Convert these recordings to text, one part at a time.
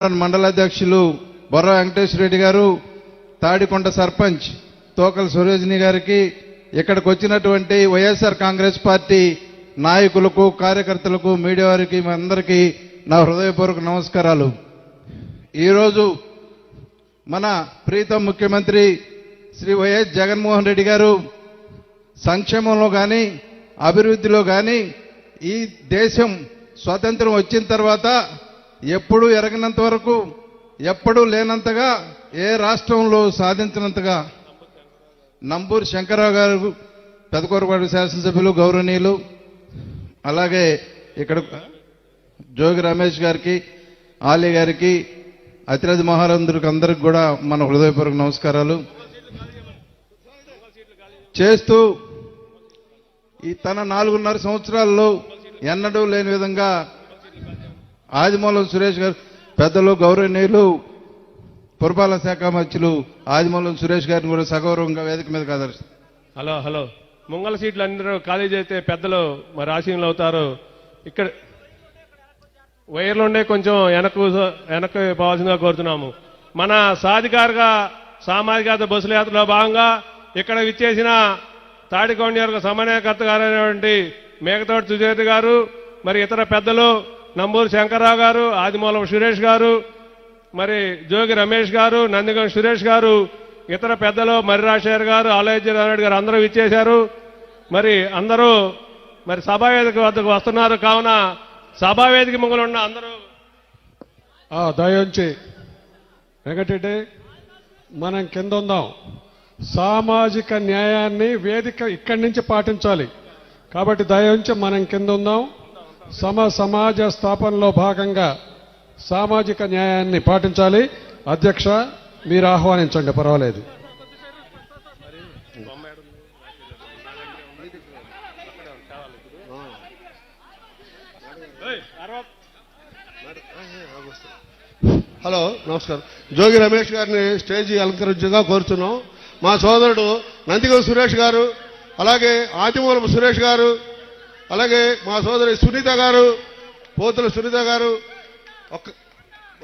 మండల అధ్యక్షులు బొర్ర వెంకటేశ్వర రెడ్డి గారు, తాడికొండ సర్పంచ్ తోకల సురేజ్ని గారికి, ఇక్కడికి వచ్చినటువంటి వైఎస్ఆర్ కాంగ్రెస్ పార్టీ నాయకులకు, కార్యకర్తలకు, మీడియా వారికి అందరికీ నా హృదయపూర్వక నమస్కారాలు. ఈరోజు మన ప్రీతం ముఖ్యమంత్రి శ్రీ వైఎస్ జగన్మోహన్ రెడ్డి గారు సంక్షేమంలో కానీ అభివృద్ధిలో కానీ ఈ దేశం స్వాతంత్రం వచ్చిన తర్వాత ఎప్పుడూ ఎరగనంత వరకు, ఎప్పుడూ లేనంతగా, ఏ రాష్ట్రంలో సాధించినంతగా నంబూరు శంకర్రావు గారు, పెదకూరపాడు శాసనసభ్యులు గౌరవనీయులు, అలాగే ఇక్కడ జోగి రమేష్ గారికి, ఆలీ గారికి, అతిరథి మహారందుడికి అందరికి కూడా మన హృదయపూర్వక నమస్కారాలు చేస్తూ, ఈ తన 4.5 సంవత్సరాల్లో ఎన్నడూ లేని విధంగా ఆదిమూలం సురేష్ గారు, పెద్దలు గౌరవనీయులు పురపాలక శాఖ మంత్రులు ఆదిమూలం సురేష్ గారిని కూడా సగౌరవంగా వేదిక మీద హలో హలో ముంగల సీట్లు అందరూ ఖాళీ చేస్తే పెద్దలు మరి ఆశీనులు అవుతారు. ఇక్కడ వైర్లు ఉండే కొంచెం వెనక్కి పోవాల్సిందిగా కోరుతున్నాము. మన సామాజిక బస్సుల యాత్రలో భాగంగా ఇక్కడ విచ్చేసిన తాడికొండ నియోజక సమన్వయకర్త గారైనటువంటి మేకతోటి సుజేత గారు, మరి ఇతర పెద్దలు నంబూరు శంకర్రావు గారు, ఆదిమూలం సురేష్ గారు, మరి జోగి రమేష్ గారు, నందిగం సురేష్ గారు, ఇతర పెద్దలు మర్రి రాజశేఖర్ గారు, ఆలయజనారెడ్డి గారు అందరూ ఇచ్చేశారు. మరి అందరూ మరి సభావేదిక వద్దకు వస్తున్నారు. కావున సభావేదిక ముంగలు ఉన్న అందరూ దయించి వెంకటరెడ్డి మనం కింద ఉందాం. సామాజిక న్యాయాన్ని వేదిక ఇక్కడి నుంచి పాటించాలి కాబట్టి దయించి మనం కింద ఉందాం. సమాజ స్థాపనలో భాగంగా సామాజిక న్యాయాన్ని పాటించాలి. అధ్యక్ష, మీరు ఆహ్వానించండి, పర్వాలేదు. హలో, నమస్కారం. జోగి రమేష్ గారిని స్టేజీ అలంకరించగా కోరుతున్నాం. మా సోదరుడు నందిగం సురేష్ గారు, అలాగే ఆదిమూలపు సురేష్ గారు, అలాగే మా సోదరి సునీత గారు, పోతుల సునీత గారు,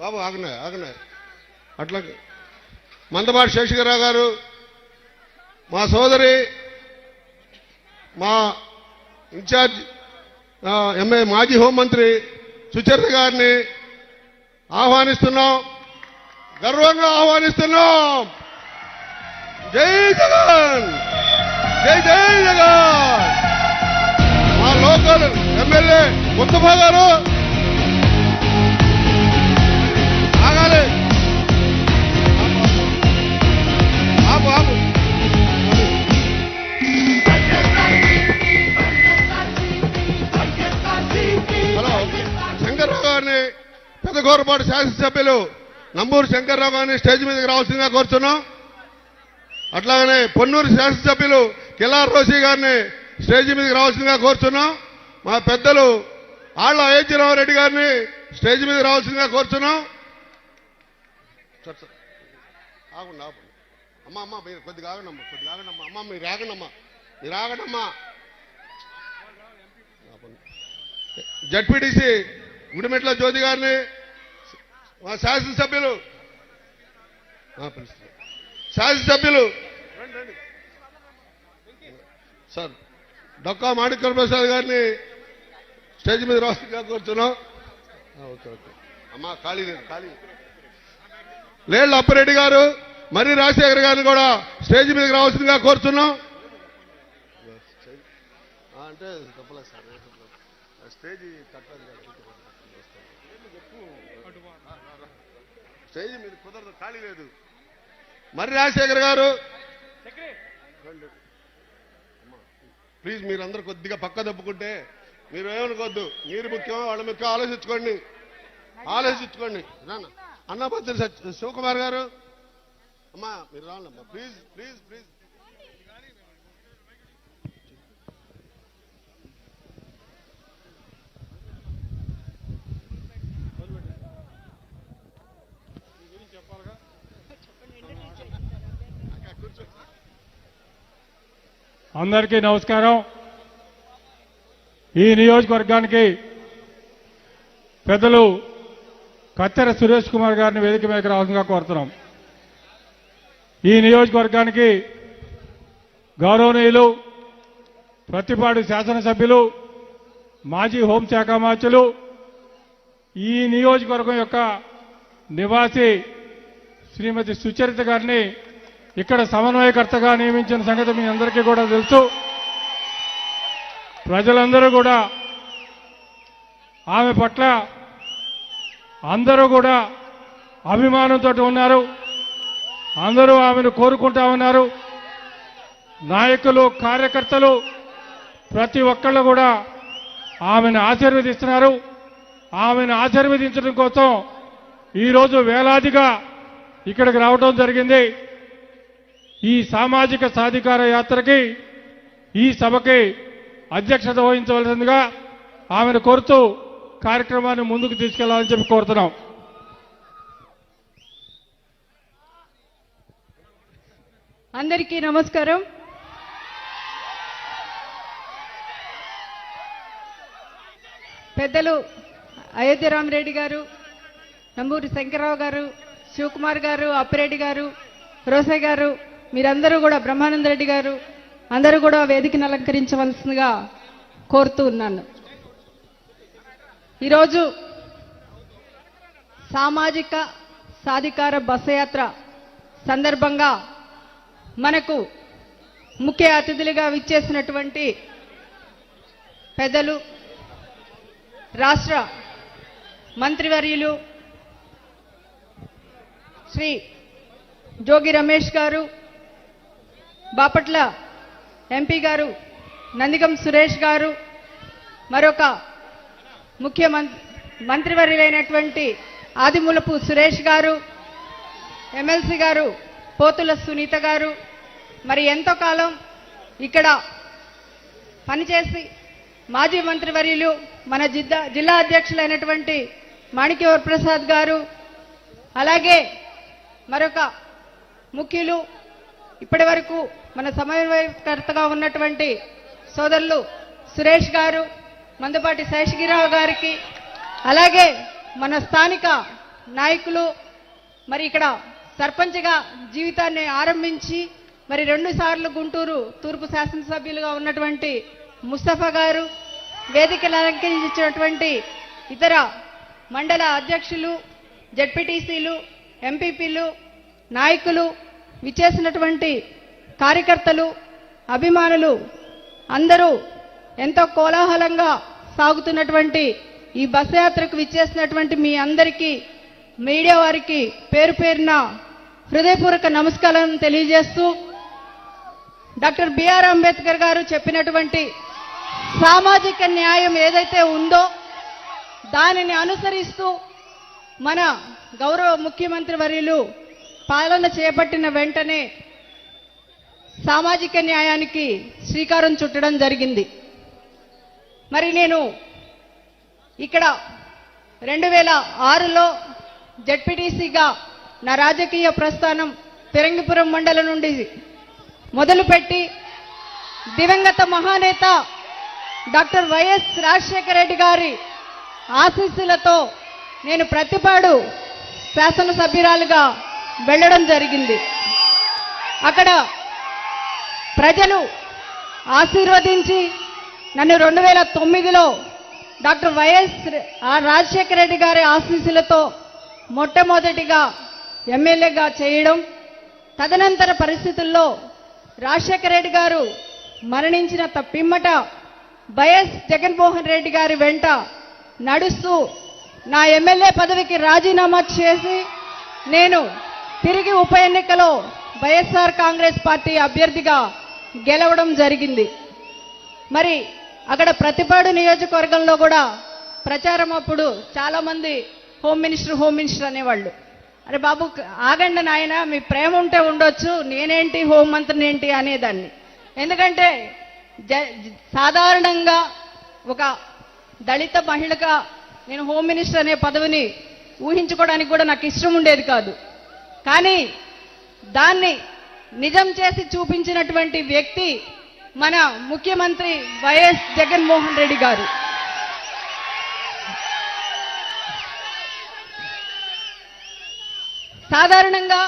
బాబు ఆగనే అట్లా మందపాటి శేషగిరావు గారు, మా సోదరి, మా ఇన్ఛార్జ్ మాజీ హోంమంత్రి సుచరిత గారిని ఆహ్వానిస్తున్నాం, గర్వంగా ఆహ్వానిస్తున్నాం. జై జగన్, జై జై జగన్. మా లోకల్ ఎమ్మెల్యే ముస్తఫా గారు ఆగాలి. ఆపు. హలో, శంకర్రావు గారిని, పెదకూరపాడు శాసనసభ్యులు నంబూరు శంకర్రావు గారిని స్టేజ్ మీదకి రావాల్సిందిగా కోరుతున్నాం. అట్లాగనే పొన్నూరు శాసనసభ్యులు కిలార్ రోషి గారిని స్టేజ్ మీదకి రావాల్సిందిగా కోరుతున్నాం. మా పెద్దలు ఆళ్ల అయోధ్యరామరెడ్డి గారిని స్టేజ్ మీదకి రావాల్సిందిగా కోరుతున్నాం. అమ్మ మీరు కొద్దిగా ఆగండమ్మా, అమ్మ మీరు ఆగండమ్మా. జడ్పీటీసీ గుడిమెట్ల జ్యోతి గారిని, మా శాసనసభ్యులు సార్ డొక్కా మాణిక్య ప్రసాద్ గారిని స్టేజ్ మీద రావాల్సిందిగా కోరుతున్నాం. ఓకే అమ్మా, ఖాళీ లేళ్ల అప్పారెడ్డి గారు, మర్రి రాజశేఖర్ గారిని కూడా స్టేజ్ మీదకి రావాల్సిందిగా కోరుతున్నాం. అంటే చెప్పలేదు సార్, స్టేజ్ స్టేజ్ మీద కుదరదు, ఖాళీ లేదు. మర్రి రాజశేఖర్ గారు, ప్లీజ్ మీరందరూ కొద్దిగా పక్క తప్పుకుంటే, మీరు ఏమనుకోవద్దు. మీరు ముఖ్యం, వాళ్ళ ముఖ్యం, ఆలోచించుకోండి. అన్నపత్రి శివకుమార్ గారు, అమ్మా మీరు రావాలమ్మా, ప్లీజ్. అందరికీ నమస్కారం. ఈ నియోజకవర్గానికి పెద్దలు కత్తెర సురేష్ కుమార్ గారిని వేదిక మీదకి రావాల్సిందిగా కోరుతున్నాం. ఈ నియోజకవర్గానికి గౌరవనీయులు ప్రతిపాడు శాసనసభ్యులు మాజీ హోంశాఖ మంత్రులు ఈ నియోజకవర్గం యొక్క నివాసి శ్రీమతి సుచరిత గారిని ఇక్కడ సమన్వయకర్తగా నియమించిన సంగతి మీ అందరికీ కూడా తెలుసు. ప్రజలందరూ కూడా ఆమె పట్ల అందరూ కూడా అభిమానంతో ఉన్నారు. అందరూ ఆమెను కోరుకుంటా ఉన్నారు. నాయకులు, కార్యకర్తలు ప్రతి ఒక్కళ్ళు కూడా ఆమెను ఆశీర్వదిస్తున్నారు. ఆమెను ఆశీర్వదించడం కోసం ఈరోజు వేలాదిగా ఇక్కడికి రావడం జరిగింది. ఈ సామాజిక సాధికార యాత్రకి, ఈ సభకి అధ్యక్షత వహించవలసిందిగా ఆమెను కోరుతూ కార్యక్రమాన్ని ముందుకు తీసుకెళ్లాలని చెప్పి కోరుతున్నాం. అందరికీ నమస్కారం. పెద్దలు అయోధ్య రామిరెడ్డి గారు, నంబూరి శంకర్రావు గారు, శివకుమార్ గారు, అప్పిరెడ్డి గారు, రోసయ్య గారు, మీరందరూ కూడా, బ్రహ్మానంద రెడ్డి గారు, అందరూ కూడా వేదికను అలంకరించవలసిందిగా కోరుతూ ఉన్నాను. ఈరోజు సామాజిక సాధికార బస్సు యాత్ర సందర్భంగా మనకు ముఖ్య అతిథులుగా విచ్చేసినటువంటి పెద్దలు, రాష్ట్ర మంత్రివర్యులు శ్రీ జోగి రమేష్ గారు, బాపట్ల ఎంపీ గారు నందిగం సురేష్ గారు, మరొక ముఖ్య మంత్రివర్యులైనటువంటి ఆదిమూలపు సురేష్ గారు, ఎమ్మెల్సీ గారు పోతుల సునీత గారు, మరి ఎంతో కాలం ఇక్కడ పనిచేసి మాజీ మంత్రివర్యులు మన జిల్లా అధ్యక్షులైనటువంటి మాణిక్య వరప్రసాద్ గారు, అలాగే మరొక ముఖ్యులు ఇప్పటి వరకు మన సమన్వయకర్తగా ఉన్నటువంటి సోదరులు సురేష్ గారు, మందపాటి శేషగిరిరావు గారికి, అలాగే మన స్థానిక నాయకులు, మరి ఇక్కడ సర్పంచ్గా జీవితాన్ని ఆరంభించి మరి 2 సార్లు గుంటూరు తూర్పు శాసనసభ్యులుగా ఉన్నటువంటి ముస్తఫా గారు, వేదికలు అలంకరించినటువంటి ఇతర మండల అధ్యక్షులు, జడ్పీటీసీలు, ఎంపీపీలు, నాయకులు, విచ్చేసినటువంటి కార్యకర్తలు, అభిమానులు అందరూ ఎంతో కోలాహలంగా సాగుతున్నటువంటి ఈ బస్సు యాత్రకు విచ్చేసినటువంటి మీ అందరికీ, మీడియా వారికి పేరు పేరున హృదయపూర్వక నమస్కారం తెలియజేస్తూ, డాక్టర్ బిఆర్ అంబేద్కర్ గారు చెప్పినటువంటి సామాజిక న్యాయం ఏదైతే ఉందో దానిని అనుసరిస్తూ మన గౌరవ ముఖ్యమంత్రి వర్యులు పాలన చేపట్టిన వెంటనే సామాజిక న్యాయానికి శ్రీకారం చుట్టడం జరిగింది. మరి నేను ఇక్కడ 2006లో జడ్పీటీసీగా నా రాజకీయ ప్రస్థానం ఫిరంగిపురం మండలం నుండి మొదలుపెట్టి దివంగత మహానేత డాక్టర్ వైఎస్ రాజశేఖర రెడ్డి గారి ఆశీస్సులతో నేను ప్రతిపాడు శాసనసభ్యురాలుగా వెళ్ళడం జరిగింది. అక్కడ ప్రజలు ఆశీర్వదించి నన్ను 2009లో డాక్టర్ వైఎస్ రాజశేఖర రెడ్డి గారి ఆశీస్సులతో మొట్టమొదటిగా ఎమ్మెల్యేగా చేయడం, తదనంతర పరిస్థితుల్లో రాజశేఖర రెడ్డి గారు మరణించిన పిమ్మట వైఎస్ జగన్మోహన్ రెడ్డి గారి వెంట నడుస్తూ నా ఎమ్మెల్యే పదవికి రాజీనామా చేసి నేను తిరిగి ఉప ఎన్నికలో వైఎస్ఆర్ కాంగ్రెస్ పార్టీ అభ్యర్థిగా గెలవడం జరిగింది. మరి అక్కడ ప్రతిపాడు నియోజకవర్గంలో కూడా ప్రచారం అప్పుడు చాలా మంది హోమ్ మినిస్టర్ అనేవాళ్ళు. అరే బాబు ఆగండి నాయన, మీ ప్రేమ ఉంటే ఉండొచ్చు, నేనేంటి హోం మంత్రిని ఏంటి అనేదాన్ని. ఎందుకంటే సాధారణంగా ఒక దళిత మహిళగా నేను హోమ్ మినిస్టర్ అనే పదవిని ఊహించుకోవడానికి కూడా నాకు ఇష్టం ఉండేది కాదు. కానీ దాన్ని నిజం చేసి చూపించినటువంటి వ్యక్తి మన ముఖ్యమంత్రి వైఎస్ జగన్మోహన్ రెడ్డి గారు. సాధారణంగా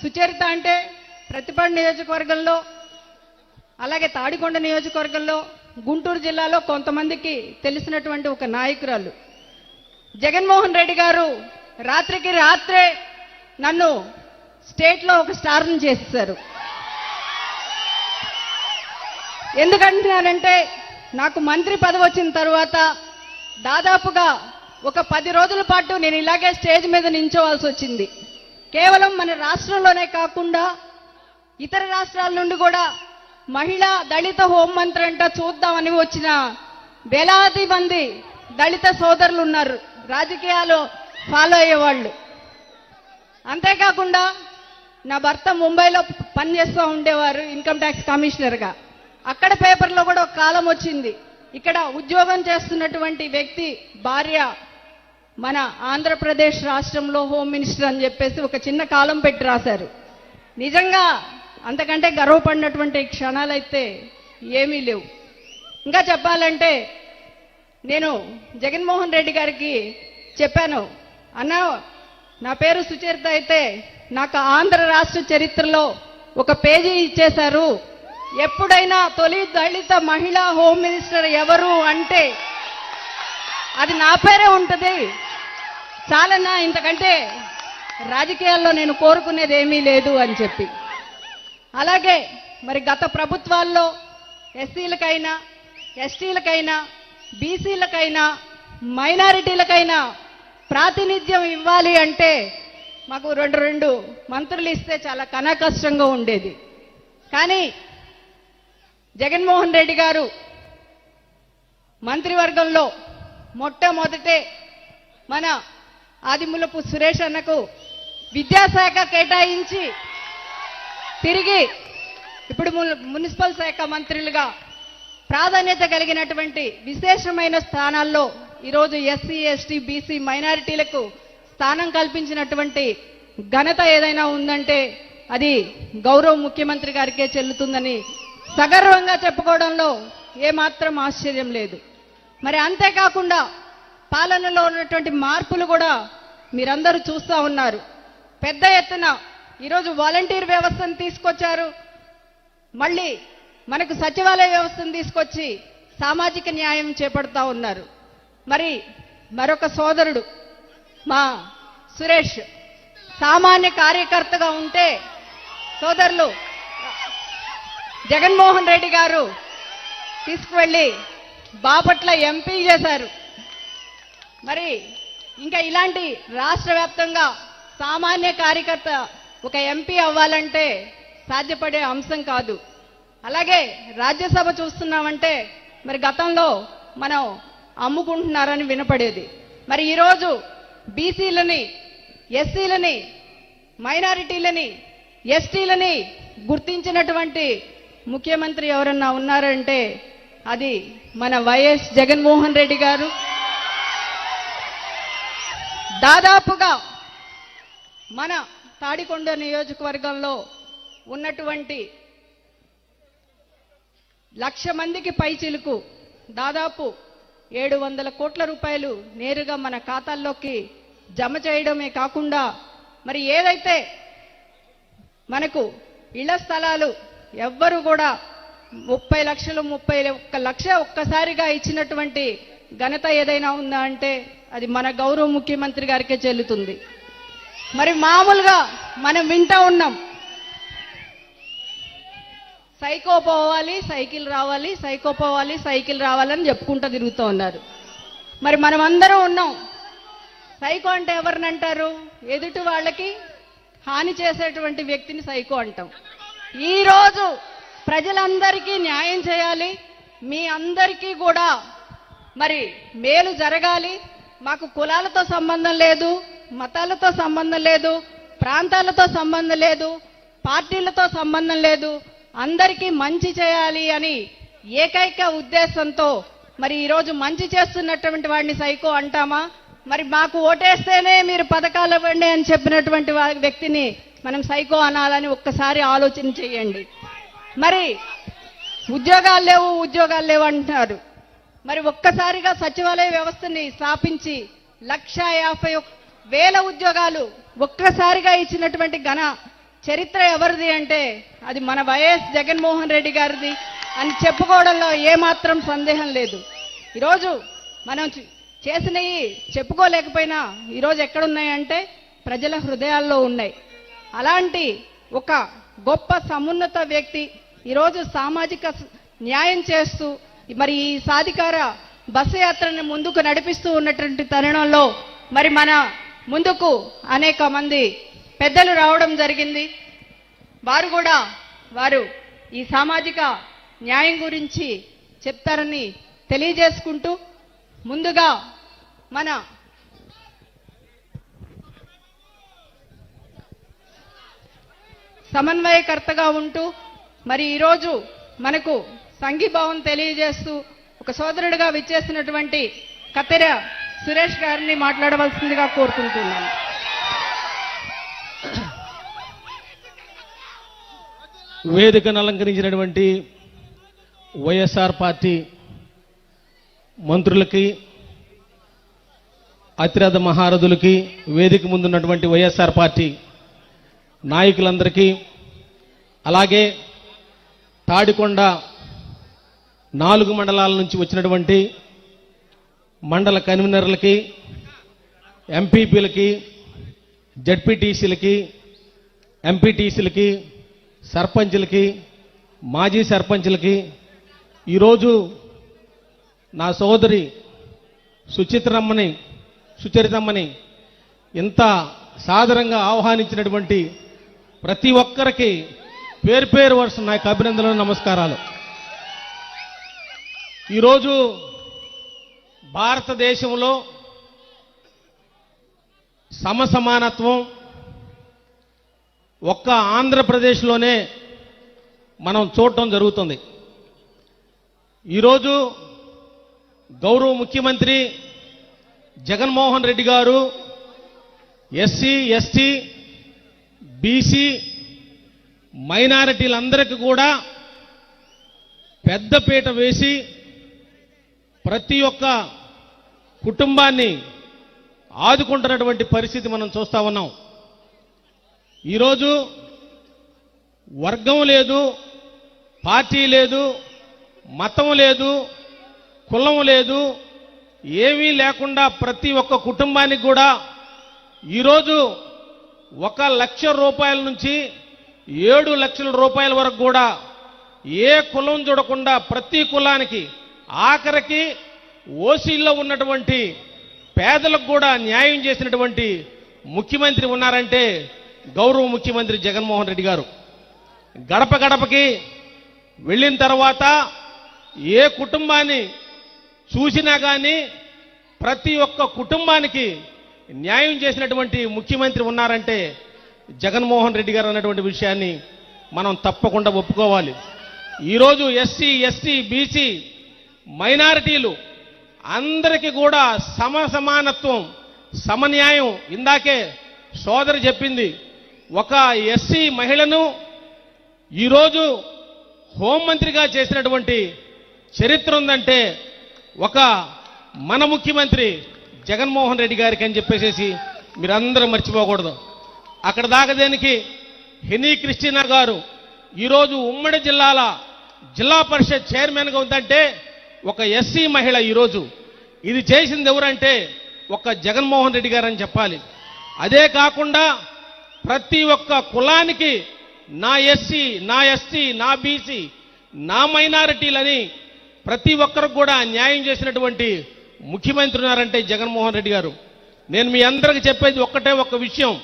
సుచరిత అంటే ప్రతిపాడు నియోజకవర్గంలో, అలాగే తాడికొండ నియోజకవర్గంలో, గుంటూరు జిల్లాలో కొంతమందికి తెలిసినటువంటి ఒక నాయకురాలు. జగన్మోహన్ రెడ్డి గారు రాత్రికి రాత్రే నన్ను స్టేట్లో ఒక స్టార్ని చేసేశారు. ఎందుకంటున్నానంటే నాకు మంత్రి పదవి వచ్చిన తర్వాత దాదాపుగా ఒక 10 రోజుల పాటు నేను ఇలాగే స్టేజ్ మీద నించోవాల్సి వచ్చింది. కేవలం మన రాష్ట్రంలోనే కాకుండా ఇతర రాష్ట్రాల నుండి కూడా మహిళా దళిత హోంమంత్రి అంట చూద్దామని వచ్చిన వేలాది మంది దళిత సోదరులు ఉన్నారు, రాజకీయాలు ఫాలో అయ్యేవాళ్ళు. అంతేకాకుండా నా భర్త ముంబైలో పనిచేస్తూ ఉండేవారు ఇన్కమ్ ట్యాక్స్ కమిషనర్గా. అక్కడ పేపర్లో కూడా ఒక కాలం వచ్చింది, ఇక్కడ ఉద్యోగం చేస్తున్నటువంటి వ్యక్తి భార్య మన ఆంధ్రప్రదేశ్ రాష్ట్రంలో హోమ్ మినిస్టర్ అని చెప్పేసి ఒక చిన్న కాలం పెట్టి రాశారు. నిజంగా అంతకంటే గర్వపడినటువంటి క్షణాలైతే ఏమీ లేవు. ఇంకా చెప్పాలంటే నేను జగన్మోహన్ రెడ్డి గారికి చెప్పాను, అన్నా నా పేరు సుచరిత అయితే నాకు ఆంధ్ర రాష్ట్ర చరిత్రలో ఒక పేజీ ఇచ్చేశారు, ఎప్పుడైనా తొలి దళిత మహిళా హోమ్ మినిస్టర్ ఎవరు అంటే అది నా పేరే ఉంటుంది, చాలన్నా ఇంతకంటే రాజకీయాల్లో నేను కోరుకునేది ఏమీ లేదు అని చెప్పి. అలాగే మరి గత ప్రభుత్వాల్లో ఎస్సీలకైనా, ఎస్టీలకైనా, బీసీలకైనా, మైనారిటీలకైనా ప్రాతినిధ్యం ఇవ్వాలి అంటే మాకు రెండు మంత్రులు ఇస్తే చాలా కష్టంగా ఉండేది. కానీ జగన్మోహన్ రెడ్డి గారు మంత్రివర్గంలో మొట్టమొదటే మన ఆదిమూలపు సురేష్ అన్నకు విద్యాశాఖ కేటాయించి తిరిగి ఇప్పుడు మున్సిపల్ శాఖ మంత్రులుగా ప్రాధాన్యత కలిగినటువంటి విశేషమైన స్థానాల్లో ఈరోజు ఎస్సీ, ఎస్టీ, బీసీ, మైనారిటీలకు స్థానం కల్పించినటువంటి ఘనత ఏదైనా ఉందంటే అది గౌరవ ముఖ్యమంత్రి గారికే చెల్లుతుందని సగర్వంగా చెప్పుకోవడంలో ఏమాత్రం ఆశ్చర్యం లేదు. మరి అంతేకాకుండా పాలనలో ఉన్నటువంటి మార్పులు కూడా మీరందరూ చూస్తూ ఉన్నారు. పెద్ద ఎత్తున ఈరోజు వాలంటీర్ వ్యవస్థను తీసుకొచ్చారు, మళ్ళీ మనకు సచివాలయ వ్యవస్థను తీసుకొచ్చి సామాజిక న్యాయం చేపడతా ఉన్నారు. మరి మరొక సోదరుడు మా సురేష్ సామాన్య కార్యకర్తగా ఉంటే సోదరులు జగన్మోహన్ రెడ్డి గారు తీసుకువెళ్ళి బాపట్ల ఎంపీ చేశారు. మరి ఇంకా ఇలాంటి రాష్ట్ర వ్యాప్తంగా సామాన్య కార్యకర్త ఒక ఎంపీ అవ్వాలంటే సాధ్యపడే అంశం కాదు. అలాగే రాజ్యసభ చూస్తున్నామంటే మరి గతంలో మనం అమ్ముకుంటున్నారని వినపడేది. మరి ఈరోజు బీసీలని, ఎస్సీలని, మైనారిటీలని, ఎస్టీలని గుర్తించినటువంటి ముఖ్యమంత్రి ఎవరన్నా ఉన్నారంటే అది మన వైఎస్ జగన్మోహన్ రెడ్డి గారు. దాదాపుగా మన తాడికొండ నియోజకవర్గంలో ఉన్నటువంటి 1,00,000 మందికి పైచిలుకు దాదాపు 700 కోట్ల రూపాయలు నేరుగా మన ఖాతాల్లోకి జమ చేయడమే కాకుండా మరి ఏదైతే మనకు ఇళ్ల స్థలాలు ఎవ్వరు కూడా 30 లక్షలు 31 లక్ష ఒక్కసారిగా ఇచ్చినటువంటి ఘనత ఏదైనా ఉందా అంటే అది మన గౌరవ ముఖ్యమంత్రి గారికే చెల్లుతుంది. మరి మామూలుగా మనం వింటా ఉన్నాం, సైకో పోవాలి సైకిల్ రావాలి, సైకో పోవాలి సైకిల్ రావాలని చెప్పుకుంటూ తిరుగుతూ ఉన్నారు. మరి మనం అందరం ఉన్నాం. సైకో అంటే ఎవరిని అంటారు? ఎదుటి వాళ్ళకి హాని చేసేటువంటి వ్యక్తిని సైకో అంటాం. ఈరోజు ప్రజలందరికీ న్యాయం చేయాలి, మీ అందరికీ కూడా మరి మేలు జరగాలి. మాకు కులాలతో సంబంధం లేదు, మతాలతో సంబంధం లేదు, ప్రాంతాలతో సంబంధం లేదు, పార్టీలతో సంబంధం లేదు, అందరికీ మంచి చేయాలి అని ఏకైక ఉద్దేశంతో మరి ఈరోజు మంచి చేస్తున్నటువంటి వాడిని సైకో అంటామా? మరి మాకు ఓటేస్తేనే మీరు పథకాలు ఇవ్వండి అని చెప్పినటువంటి వ్యక్తిని మనం సైకో అనాలని ఒక్కసారి ఆలోచన చేయండి. మరి ఉద్యోగాలు లేవు అంటున్నారు. మరి ఒక్కసారిగా సచివాలయ వ్యవస్థని స్థాపించి 1,50,000 వేల ఉద్యోగాలు ఒక్కసారిగా ఇచ్చినటువంటి ఘన చరిత్ర ఎవరిది అంటే అది మన వైఎస్ జగన్మోహన్ రెడ్డి గారిది అని చెప్పుకోవడంలో ఏమాత్రం సందేహం లేదు. ఈరోజు మనం చేసినవి చెప్పుకోలేకపోయినా ఈరోజు ఎక్కడున్నాయంటే ప్రజల హృదయాల్లో ఉన్నాయి. అలాంటి ఒక గొప్ప సమున్నత వ్యక్తి ఈరోజు సామాజిక న్యాయం చేస్తూ మరి ఈ సాధికార బస్సు యాత్రని ముందుకు నడిపిస్తూ ఉన్నటువంటి తరుణంలో మరి మన ముందుకు అనేక మంది పెద్దలు రావడం జరిగింది. వారు ఈ సామాజిక న్యాయం గురించి చెప్తారని తెలియజేసుకుంటూ ముందుగా మన సమన్వయకర్తగా ఉంటూ మరి ఈరోజు మనకు సంఘీభావం తెలియజేస్తూ ఒక సోదరుడిగా విచ్చేసినటువంటి కత్తెర సురేష్ గారిని మాట్లాడవలసిందిగా కోరుకుంటున్నాను. వేదికను అలంకరించినటువంటి వైఎస్ఆర్ పార్టీ మంత్రులకి, అతిరథ మహారథులకి, వేదిక ముందున్నటువంటి వైఎస్ఆర్ పార్టీ నాయకులందరికీ, అలాగే తాడికొండ 4 మండలాల నుంచి వచ్చినటువంటి మండల కన్వీనర్లకి, ఎంపీపీలకి, జడ్పీటీసీలకి, ఎంపీటీసీలకి, సర్పంచులకి, మాజీ సర్పంచులకి, ఈరోజు నా సోదరి సుచరితమ్మని ఇంత సాదరంగా ఆహ్వానించినటువంటి ప్రతి ఒక్కరికి పేరు పేరు వరుస నా యొక్క అభినందనలు, నమస్కారాలు. ఈరోజు భారతదేశంలో సమసమానత్వం ఒక్క ఆంధ్రప్రదేశ్లోనే మనం చూడటం జరుగుతుంది. ఈరోజు గౌరవ ముఖ్యమంత్రి జగన్మోహన్ రెడ్డి గారు ఎస్సీ, ఎస్టీ, బీసీ మైనారిటీలందరికీ కూడా పెద్దపీట వేసి ప్రతి ఒక్క కుటుంబాన్ని ఆదుకుంటున్నటువంటి పరిస్థితి మనం చూస్తా ఉన్నాం. ఈరోజు వర్గం లేదు, పార్టీ లేదు, మతం లేదు, కులం లేదు, ఏమీ లేకుండా ప్రతి ఒక్క కుటుంబానికి కూడా ఈరోజు 1 లక్ష రూపాయల నుంచి 7 లక్షల రూపాయల వరకు కూడా ఏ కులం చూడకుండా ప్రతి కులానికి, ఆఖరికి ఓసీల్లో ఉన్నటువంటి పేదలకు కూడా న్యాయం చేసినటువంటి ముఖ్యమంత్రి ఉన్నారంటే గౌరవ ముఖ్యమంత్రి జగన్మోహన్ రెడ్డి గారు. గడప గడపకి వెళ్ళిన తర్వాత ఏ కుటుంబాన్ని చూసినా కానీ ప్రతి ఒక్క కుటుంబానికి న్యాయం చేసినటువంటి ముఖ్యమంత్రి ఉన్నారంటే జగన్మోహన్ రెడ్డి గారు అన్నటువంటి విషయాన్ని మనం తప్పకుండా ఒప్పుకోవాలి. ఈరోజు ఎస్సీ, ఎస్టీ, బీసీ మైనారిటీలు అందరికీ కూడా సమానత్వం, సమన్యాయం. ఇందాకే సోదరు చెప్పింది, ఒక ఎస్సీ మహిళను ఈరోజు హోంమంత్రిగా చేసినటువంటి చరిత్ర ఉందంటే ఒక మన ముఖ్యమంత్రి జగన్మోహన్ రెడ్డి గారికి అని చెప్పేసి మీరందరూ మర్చిపోకూడదు. అక్కడ దాకా దేనికి హెనీ క్రిస్టినా గారు ఈరోజు ఉమ్మడి జిల్లా పరిషత్ చైర్మన్గా ఉందంటే ఒక ఎస్సీ మహిళ. ఈరోజు ఇది చేసింది ఎవరంటే ఒక జగన్మోహన్ రెడ్డి గారు అని చెప్పాలి. అదే కాకుండా ప్రతి ఒక్క కులానికి నా ఎస్సీ, నా ఎస్టీ, నా బీసీ, నా మైనారిటీలని ప్రతి ఒక్కరికి కూడా న్యాయం చేసినటువంటి ముఖ్యమంత్రి ఉన్నారంటే జగన్మోహన్ రెడ్డి గారు. నేను మీ అందరికి చెప్పేది ఒక్కటే ఒక్క విషయం,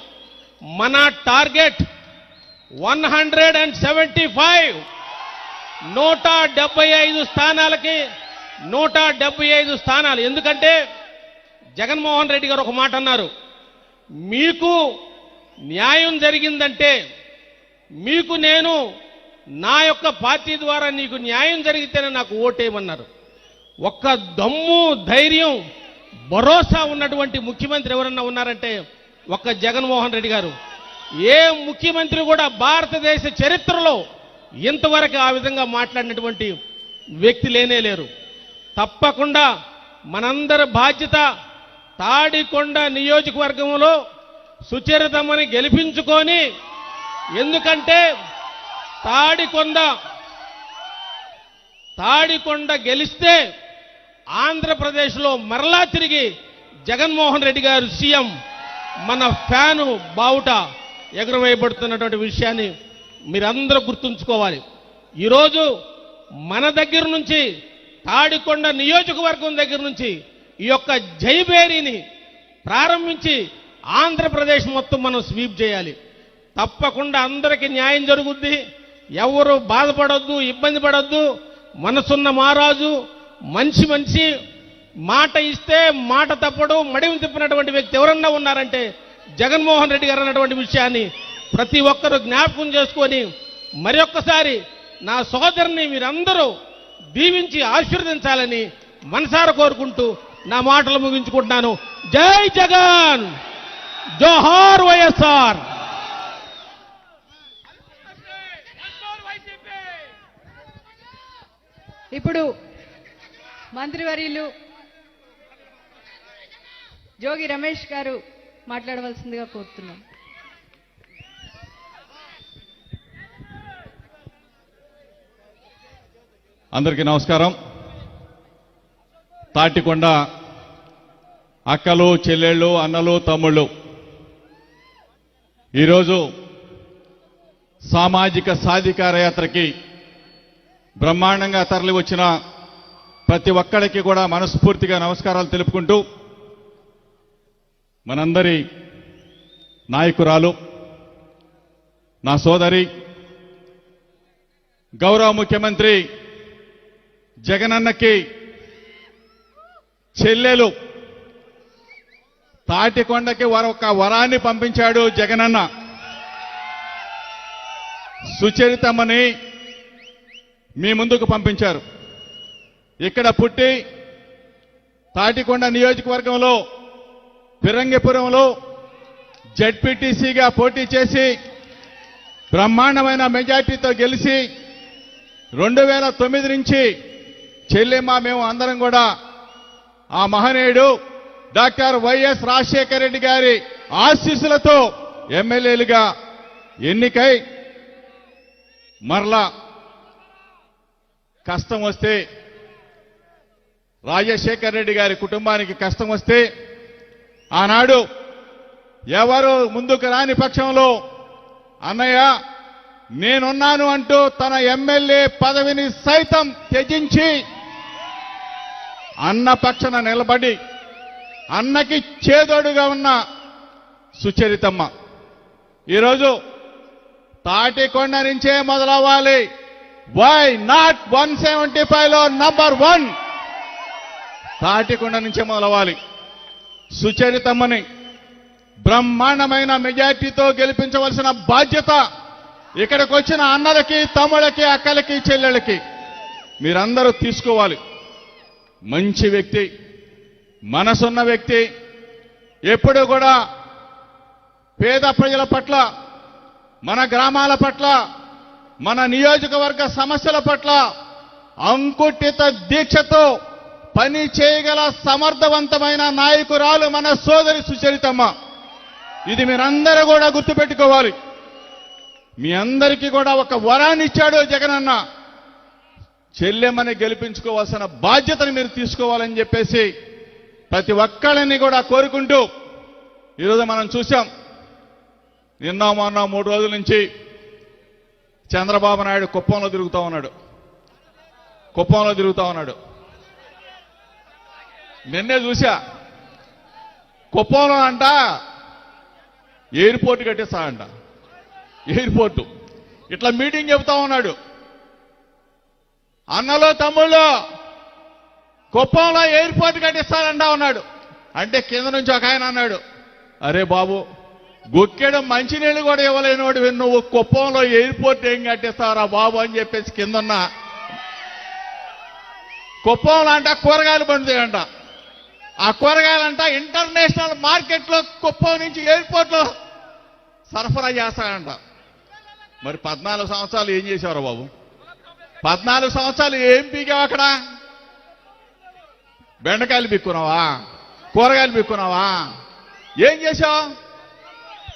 మన టార్గెట్ 175, 175 స్థానాలకి 175 స్థానాలు. ఎందుకంటే జగన్మోహన్ రెడ్డి గారు ఒక మాట అన్నారు, మీకు న్యాయం జరిగిందంటే, మీకు నేను నా యొక్క పార్టీ ద్వారా నీకు న్యాయం జరిగితేనే నాకు ఓటేయమన్నారు. ఒక్క దమ్ము, ధైర్యం, భరోసా ఉన్నటువంటి ముఖ్యమంత్రి ఎవరన్నా ఉన్నారంటే ఒక్క జగన్మోహన్ రెడ్డి గారు. ఏ ముఖ్యమంత్రి కూడా భారతదేశ చరిత్రలో ఇంతవరకు ఆ విధంగా మాట్లాడినటువంటి వ్యక్తి లేనే లేరు. తప్పకుండా మనందరి బాధ్యత తాడికొండ నియోజకవర్గంలో సుచరితమని గెలిపించుకొని, ఎందుకంటే తాడికొండ గెలిస్తే ఆంధ్రప్రదేశ్లో మరలా తిరిగి జగన్మోహన్ రెడ్డి గారు సీఎం, మన ఫ్యాను బావుట ఎగురవేయబడుతున్నటువంటి విషయాన్ని మీరందరూ గుర్తుంచుకోవాలి. ఈరోజు మన దగ్గర నుంచి, తాడికొండ నియోజకవర్గం దగ్గర నుంచి ఈ యొక్క జైబేరీని ప్రారంభించి ఆంధ్రప్రదేశ్ మొత్తం మనం స్వీప్ చేయాలి. తప్పకుండా అందరికీ న్యాయం జరుగుద్ది. ఎవరు బాధపడొద్దు, ఇబ్బంది పడొద్దు. మనసున్న మహారాజు, మనిషి మాట ఇస్తే మాట తప్పడు, మడిమి తిప్పినటువంటి వ్యక్తి ఎవరన్నా ఉన్నారంటే జగన్మోహన్ రెడ్డి గారు అన్నటువంటి విషయాన్ని ప్రతి ఒక్కరూ జ్ఞాపకం చేసుకొని, మరొక్కసారి నా సోదరుని మీరందరూ దీవించి ఆశీర్వదించాలని మనసారా కోరుకుంటూ నా మాటలు ముగించుకుంటున్నాను. జై జగన్, జోహార్ వైఎస్ఆర్. ఇప్పుడు మంత్రివర్యులు జోగి రమేష్ గారు మాట్లాడవలసిందిగా కోరుతున్నాం. అందరికీ నమస్కారం. తాటికొండ అక్కలు, చెల్లెళ్ళు, అన్నలు, తమ్ముళ్ళు, ఈరోజు సామాజిక సాధికార యాత్రకి బ్రహ్మాండంగా తరలి వచ్చిన ప్రతి ఒక్కరికి కూడా మనస్ఫూర్తిగా నమస్కారాలు తెలుపుకుంటూ, మనందరి నాయకురాలు, నా సోదరి, గౌరవ ముఖ్యమంత్రి జగనన్నకి చెల్లెలు, తాటికొండకి ఒక వరాన్ని పంపించాడు జగనన్న. సుచరితమ్మని మీ ముందుకు పంపించారు. ఇక్కడ పుట్టి తాటికొండ నియోజకవర్గంలో ఫిరంగిపురంలో జడ్పీటీసీగా పోటీ చేసి బ్రహ్మాండమైన మెజార్టీతో గెలిచి 2009 నుంచి చెల్లెమ్మ మేము అందరం కూడా ఆ మహనీయుడు డాక్టర్ వైఎస్ రాజశేఖర రెడ్డి గారి ఆశీస్సులతో ఎమ్మెల్యేలుగా ఎన్నికై మరలా కష్టం వస్తే, రాజశేఖర రెడ్డి గారి కుటుంబానికి కష్టం వస్తే ఆనాడు ఎవరు ముందుకు రాని పక్షంలో అన్నయ్య నేనున్నాను అంటూ తన ఎమ్మెల్యే పదవిని సైతం త్యజించి అన్న పక్షాన నిలబడి అన్నకి చేదోడుగా ఉన్న సుచరితమ్మ ఈరోజు తాటికొండ నుంచే మొదలవ్వాలి. వై నాట్ 175లో నంబర్ 1 తాటికొండ నుంచే మొదలవ్వాలి. సుచరితమ్మని బ్రహ్మాండమైన మెజార్టీతో గెలిపించవలసిన బాధ్యత ఇక్కడికి వచ్చిన అన్నలకి, తమ్ముళ్ళకి, అక్కలకి, చెల్లెళ్ళకి మీరందరూ తీసుకోవాలి. మంచి వ్యక్తి, మనసున్న వ్యక్తి, ఎప్పుడూ కూడా పేద ప్రజల పట్ల, మన గ్రామాల పట్ల, మన నియోజకవర్గ సమస్యల పట్ల అంకుఠిత దీక్షతో పని చేయగల సమర్థవంతమైన నాయకురాలు మన సోదరి సుచరితమ్మ. ఇది మీరందరూ కూడా గుర్తుపెట్టుకోవాలి. మీ అందరికీ కూడా ఒక వరాన్ని ఇచ్చాడు జగనన్న. చెల్లెమ్మని గెలిపించుకోవాల్సిన బాధ్యతను మీరు తీసుకోవాలని చెప్పేసి ప్రతి ఒక్కళ్ళని కూడా కోరుకుంటూ, ఈరోజు మనం చూశాం, నిన్న మొన్న 3 రోజుల నుంచి చంద్రబాబు నాయుడు కుప్పంలో తిరుగుతూ ఉన్నాడు. నిన్నే చూశా, కుప్పంలో అంట ఎయిర్పోర్ట్ కట్టేస్తాడంట. ఎయిర్పోర్టు ఇట్లా మీటింగ్ చెబుతా ఉన్నాడు. అన్నలో తమ్ముళ్ళు కుప్పంలో ఎయిర్పోర్ట్ కట్టిస్తారంటా ఉన్నాడు. అంటే కింద నుంచి ఒక ఆయన అన్నాడు, అరే బాబు గొక్కెడు మంచినీళ్ళు కూడా ఇవ్వలేనోడు నువ్వు కుప్పంలో ఎయిర్పోర్ట్ ఏం కట్టిస్తావరా బాబు అని చెప్పేసి కిందన్న. కుప్పంలో అంట కూరగాయలు పండుతాయంట. ఆ కూరగాయలంట ఇంటర్నేషనల్ మార్కెట్లో కుప్పం నుంచి ఎయిర్పోర్ట్లో సరఫరా చేస్తాడంట. మరి 14 సంవత్సరాలు ఏం చేసేవారు బాబు? 14 సంవత్సరాలు ఏం పీకావు అక్కడ? బెండకాయలు పీక్కున్నావా? కూరగాయలు పీక్కున్నావా? ఏం చేశావు?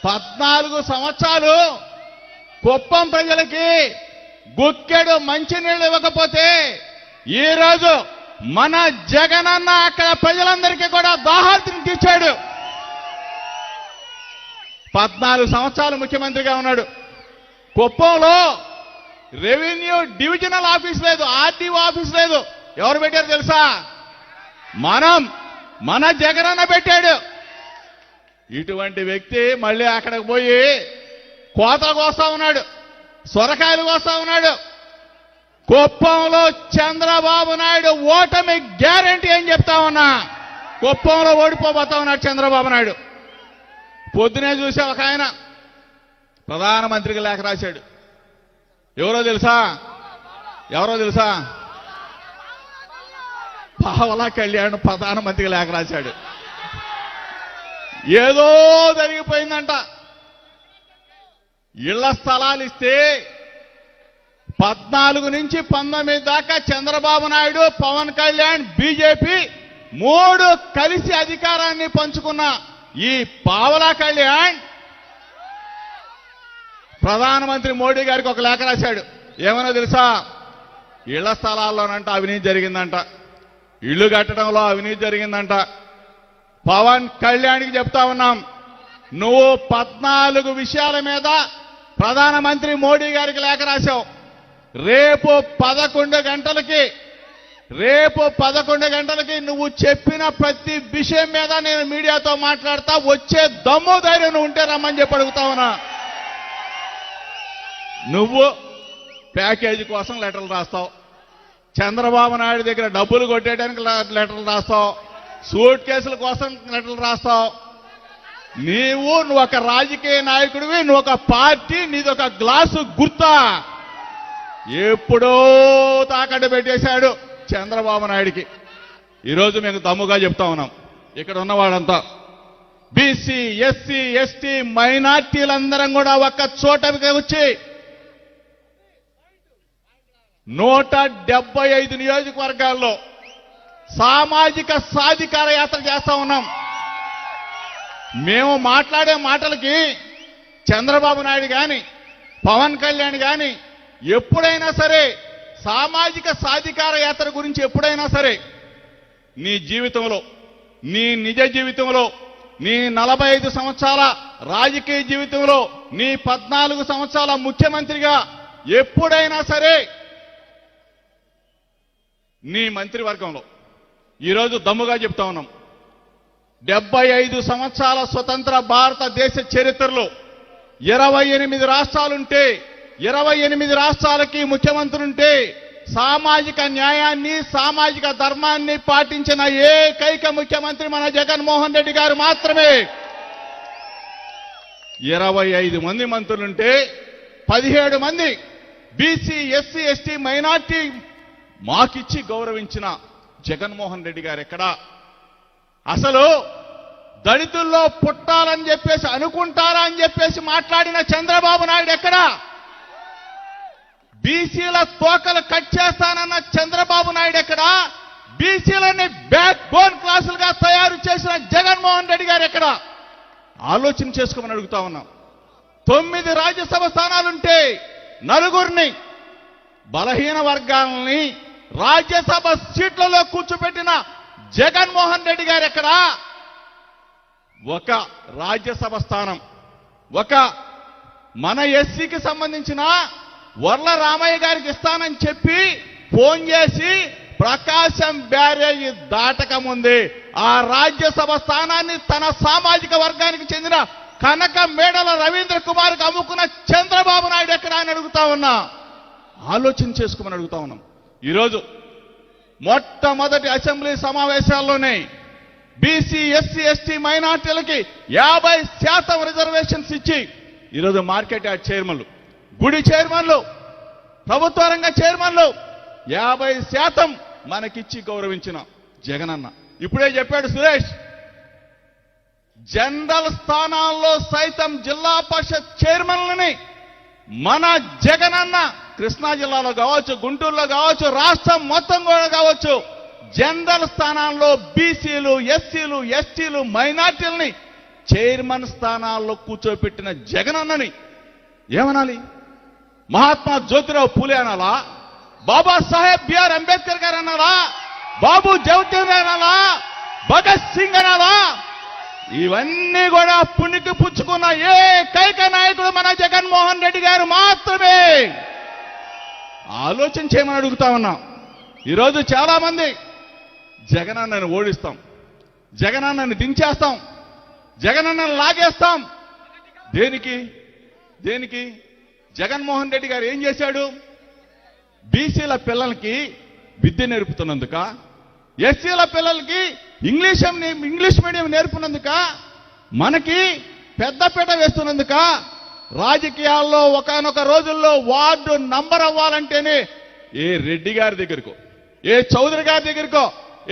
14 సంవత్సరాలు కుప్పం ప్రజలకి గుక్కెడు మంచినీళ్ళు ఇవ్వకపోతే ఈరోజు మన జగనన్న అక్కడ ప్రజలందరికీ కూడా దాహార్తిని తీర్చాడు. 14 సంవత్సరాలు ముఖ్యమంత్రిగా ఉన్నాడు. కుప్పంలో రెవెన్యూ డివిజనల్ ఆఫీస్ లేదు, ఆర్టీఓ ఆఫీస్ లేదు. ఎవరు పెట్టారు తెలుసా? మన జగనన్న పెట్టాడు. ఇటువంటి వ్యక్తి మళ్ళీ అక్కడికి పోయి కోతలు కోస్తా ఉన్నాడు, సొరకాయలు కోస్తా ఉన్నాడు. కుప్పంలో చంద్రబాబు నాయుడు ఓటమి గ్యారంటీ అని చెప్తా ఉన్నా. కుప్పంలో ఓడిపోబోతా ఉన్నాడు చంద్రబాబు నాయుడు. పొద్దునే చూసా ఒక ఆయన ప్రధానమంత్రికి లేఖ రాశాడు. ఎవరో తెలుసా? పావలా కళ్యాణ్ ప్రధానమంత్రికి లేఖ రాశాడు. ఏదో జరిగిపోయిందంట. ఇళ్ల స్థలాలు ఇస్తే 14 నుంచి 19 దాకా చంద్రబాబు నాయుడు, పవన్ కళ్యాణ్, బీజేపీ 3 కలిసి అధికారాన్ని పంచుకున్న ఈ పావలా కళ్యాణ్ ప్రధానమంత్రి మోడీ గారికి ఒక లేఖ రాశాడు. ఏమన్నా తెలుసా? ఇళ్ల స్థలాల్లోనంట అవినీతి జరిగిందంట, ఇళ్లు కట్టడంలో అవినీతి జరిగిందంట. పవన్ కళ్యాణ్కి చెప్తా ఉన్నాం, నువ్వు 14 విషయాల మీద ప్రధానమంత్రి మోడీ గారికి లేఖ రాశావు. రేపు 11 గంటలకి నువ్వు చెప్పిన ప్రతి విషయం మీద నేను మీడియాతో మాట్లాడతా. వచ్చే దమ్ము ధైర్యం నువ్వు ఉంటే రమ్మని చెప్పి అడుగుతా ఉన్నా. నువ్వు ప్యాకేజీ కోసం లెటర్లు రాస్తావు, చంద్రబాబు నాయుడు దగ్గర డబ్బులు కొట్టేయడానికి లెటర్లు రాస్తావు, సూట్ కేసుల కోసం లెటర్లు రాస్తావు. నువ్వు ఒక రాజకీయ నాయకుడివి, నువ్వు ఒక పార్టీ, నీది ఒక గ్లాసు గుర్తా. ఎప్పుడో తాకట్టు పెట్టేశాడు చంద్రబాబు నాయుడికి. ఈరోజు మేము దమ్ముగా చెప్తా ఉన్నాం, ఇక్కడ ఉన్నవాడంతా బీసీ, ఎస్సీ, ఎస్టీ, మైనార్టీలందరం కూడా ఒక్క చోటకి వచ్చి 175 నియోజకవర్గాల్లో సామాజిక సాధికార యాత్ర చేస్తా ఉన్నాం. మేము మాట్లాడే మాటలకి చంద్రబాబు నాయుడు గాని, పవన్ కళ్యాణ్ గాని ఎప్పుడైనా సరే సామాజిక సాధికార యాత్ర గురించి ఎప్పుడైనా సరే నీ జీవితంలో, నీ నిజ జీవితంలో, నీ 45 సంవత్సరాల రాజకీయ జీవితంలో, నీ 14 సంవత్సరాల ముఖ్యమంత్రిగా ఎప్పుడైనా సరే నీ మంత్రివర్గంలో ఈరోజు దమ్ముగా చెప్తా ఉన్నాం, 75 సంవత్సరాల స్వతంత్ర భారతదేశ చరిత్రలో 28 రాష్ట్రాలుంటే 28 రాష్ట్రాలకి ముఖ్యమంత్రులుంటే సామాజిక న్యాయాన్ని, సామాజిక ధర్మాన్ని పాటించిన ఏకైక ముఖ్యమంత్రి మన జగన్మోహన్ రెడ్డి గారు మాత్రమే. 25 మంది మంత్రులుంటే 17 మంది బీసీ, ఎస్సీ, ఎస్టీ, మైనార్టీ మాకిచ్చి గౌరవించిన జగన్మోహన్ రెడ్డి గారు ఎక్కడా? అసలు దళితుల్లో పుట్టాలని చెప్పేసి అనుకుంటారా అని చెప్పేసి మాట్లాడిన చంద్రబాబు నాయుడు ఎక్కడా? బీసీల తోకలు కట్ చేస్తానన్న చంద్రబాబు నాయుడు ఎక్కడా? బీసీలని బ్యాక్ బోన్ క్లాసులుగా తయారు చేసిన జగన్మోహన్ రెడ్డి గారు ఎక్కడా? ఆలోచన చేసుకోమని అడుగుతా ఉన్నాం. 9 రాజ్యసభ స్థానాలుంటే 4 బలహీన వర్గాలని రాజ్యసభ సీట్లలో కూర్చోబెట్టిన జగన్మోహన్ రెడ్డి గారు ఎక్కడా? ఒక రాజ్యసభ స్థానం ఒక మన ఎస్సీకి సంబంధించిన వర్ల రామయ్య గారికి ఇస్తానని చెప్పి ఫోన్ చేసి ప్రకాశం బ్యారేజీ దాటక ముందే ఆ రాజ్యసభ స్థానాన్ని తన సామాజిక వర్గానికి చెందిన కనక మేడల రవీంద్ర కుమార్కి అమ్ముకున్న చంద్రబాబు నాయుడు ఎక్కడా అని అడుగుతా ఉన్నా. ఆలోచన చేసుకోమని అడుగుతా ఉన్నాం. ఈరోజు మొట్టమొదటి అసెంబ్లీ సమావేశాల్లోనే బీసీ, ఎస్సీ, ఎస్టీ, మైనార్టీలకి 50% రిజర్వేషన్స్ ఇచ్చి ఈరోజు మార్కెట్ యార్డ్ చైర్మన్లు, గుడి చైర్మన్లు, ప్రభుత్వ రంగ చైర్మన్లు 50% మనకిచ్చి గౌరవించిన జగనన్న. ఇప్పుడే చెప్పాడు సురేష్, జనరల్ స్థానాల్లో సైతం జిల్లా పరిషత్ చైర్మన్లని మన జగనన్న కృష్ణా జిల్లాలో కావచ్చు, గుంటూరులో కావచ్చు, రాష్ట్రం మొత్తం కూడా కావచ్చు జనరల్ స్థానాల్లో బీసీలు, ఎస్సీలు, ఎస్టీలు, మైనార్టీలని చైర్మన్ స్థానాల్లో కూర్చోబెట్టిన జగనన్నని ఏమనాలి? మహాత్మా జ్యోతిరావు పూలే అనాలా? బాబాసాహెబ్ బిఆర్ అంబేద్కర్ గారు అనాలా? బాబు జవహర్ అనాలా? భగత్ సింగ్ అనాలా? ఇవన్నీ కూడా పుణికి పుచ్చుకున్న ఏకైక నాయకుడు మన జగన్మోహన్ రెడ్డి గారు మాత్రమే. ఆలోచన చేయమని అడుగుతా ఉన్నాం. ఈరోజు చాలా మంది జగనన్నని ఓడిస్తాం, జగనన్నని దించేస్తాం, జగనన్నని లాగేస్తాం. దేనికి? దేనికి? జగన్మోహన్ రెడ్డి గారు ఏం చేశాడు? బీసీల పిల్లలకి విద్య నేర్పుతున్నందుక, ఎస్సీల పిల్లలకి ఇంగ్లీష్ మీడియం నేర్పునందుక, మనకి పెద్దపీట వేస్తున్నందుక, రాజకీయాల్లో ఒకానొక రోజుల్లో వార్డు నంబర్ అవ్వాలంటేనే ఏ రెడ్డి గారి దగ్గరకో, ఏ చౌదరి గారి దగ్గరకో,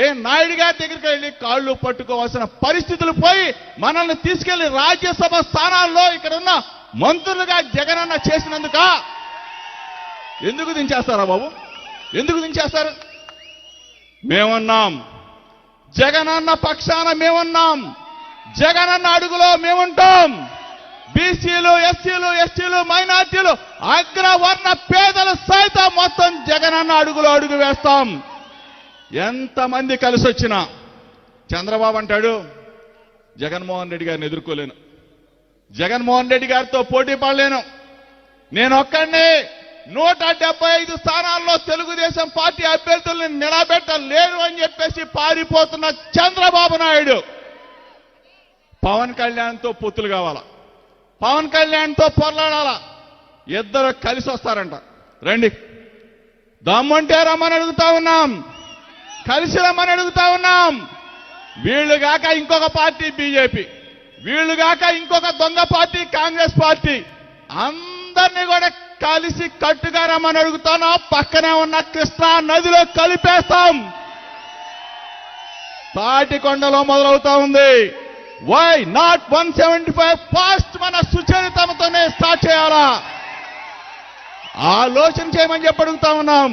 ఏ నాయుడు గారి దగ్గరికి వెళ్ళి కాళ్ళు పట్టుకోవాల్సిన పరిస్థితులు పోయి మనల్ని తీసుకెళ్లి రాజ్యసభ స్థానాల్లో ఇక్కడ ఉన్న మంత్రులుగా జగనన్న చేసినందుక. ఎందుకు దించేస్తారా బాబు? ఎందుకు దించేస్తారు? మేమున్నాం, జగనన్న పక్షాన మేమున్నాం, జగనన్న అడుగులో మేముంటాం. బీసీలు, ఎస్సీలు, ఎస్టీలు, మైనార్టీలు, అగ్రవర్ణ పేదలు సైతం మొత్తం జగనన్న అడుగులో అడుగు వేస్తాం. ఎంతమంది కలిసి వచ్చినా చంద్రబాబు అంటాడు జగన్మోహన్ రెడ్డి గారిని ఎదుర్కోలేను, జగన్మోహన్ రెడ్డి గారితో పోటీ పడలేను, నేను ఒక్కడిని 175 స్థానాల్లో తెలుగుదేశం పార్టీ అభ్యర్థుల్ని నిలబెట్టలేరు అని చెప్పేసి పారిపోతున్న చంద్రబాబు నాయుడు పవన్ కళ్యాణ్తో పొత్తులు కావాలా, పవన్ కళ్యాణ్తో పొరలాడాలా, ఇద్దరు కలిసి వస్తారంట. రండి, దమ్ముంటే రమ్మని అడుగుతా ఉన్నాం, కలిసి రమ్మని అడుగుతా ఉన్నాం. వీళ్ళు గాక ఇంకొక పార్టీ బీజేపీ, వీళ్ళు గాక ఇంకొక దొంగ పార్టీ కాంగ్రెస్ పార్టీ, అందరినీ కూడా కలిసి కట్టుగా రమ్మని అడుగుతాను. పక్కనే ఉన్న కృష్ణా నదిలో కలిపేస్తాం. తాటికొండలో మొదలవుతా ఉంది. వై నాట్ 175 ఫాస్ట్ మన సుచరితమతోనే స్టార్ట్ చేయాలా? ఆలోచన చేయమని చెప్పి అడుగుతా ఉన్నాం.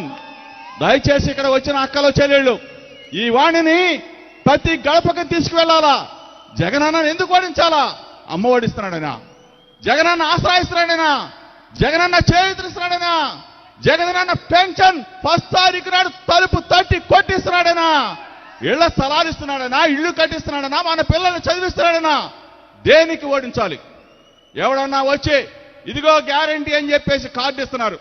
దయచేసి ఇక్కడ వచ్చిన అక్కలు చెల్లెళ్ళు ఈ వాణిని ప్రతి గడపకి తీసుకువెళ్లాలా. జగనన్న ఎందుకు ఓడించాలా? అమ్మ ఓడిస్తున్నాడైనా, జగనన్న ఆశ్రయిస్తున్నాడైనా, జగనన్న చేయిస్తున్నాడైనా, జగనన్న పెన్షన్ ఫస్ట్ తారీఖు నాడు తలుపు తట్టి కొట్టిస్తున్నాడైనా, ఇళ్ల స్థలాలు ఇస్తున్నాడైనా, ఇళ్లు కట్టిస్తున్నాడైనా, మన పిల్లల్ని చదివిస్తున్నాడైనా, దేనికి ఓడించాలి? ఎవడన్నా వచ్చి ఇదిగో గ్యారంటీ అని చెప్పేసి కార్డు ఇస్తున్నారు.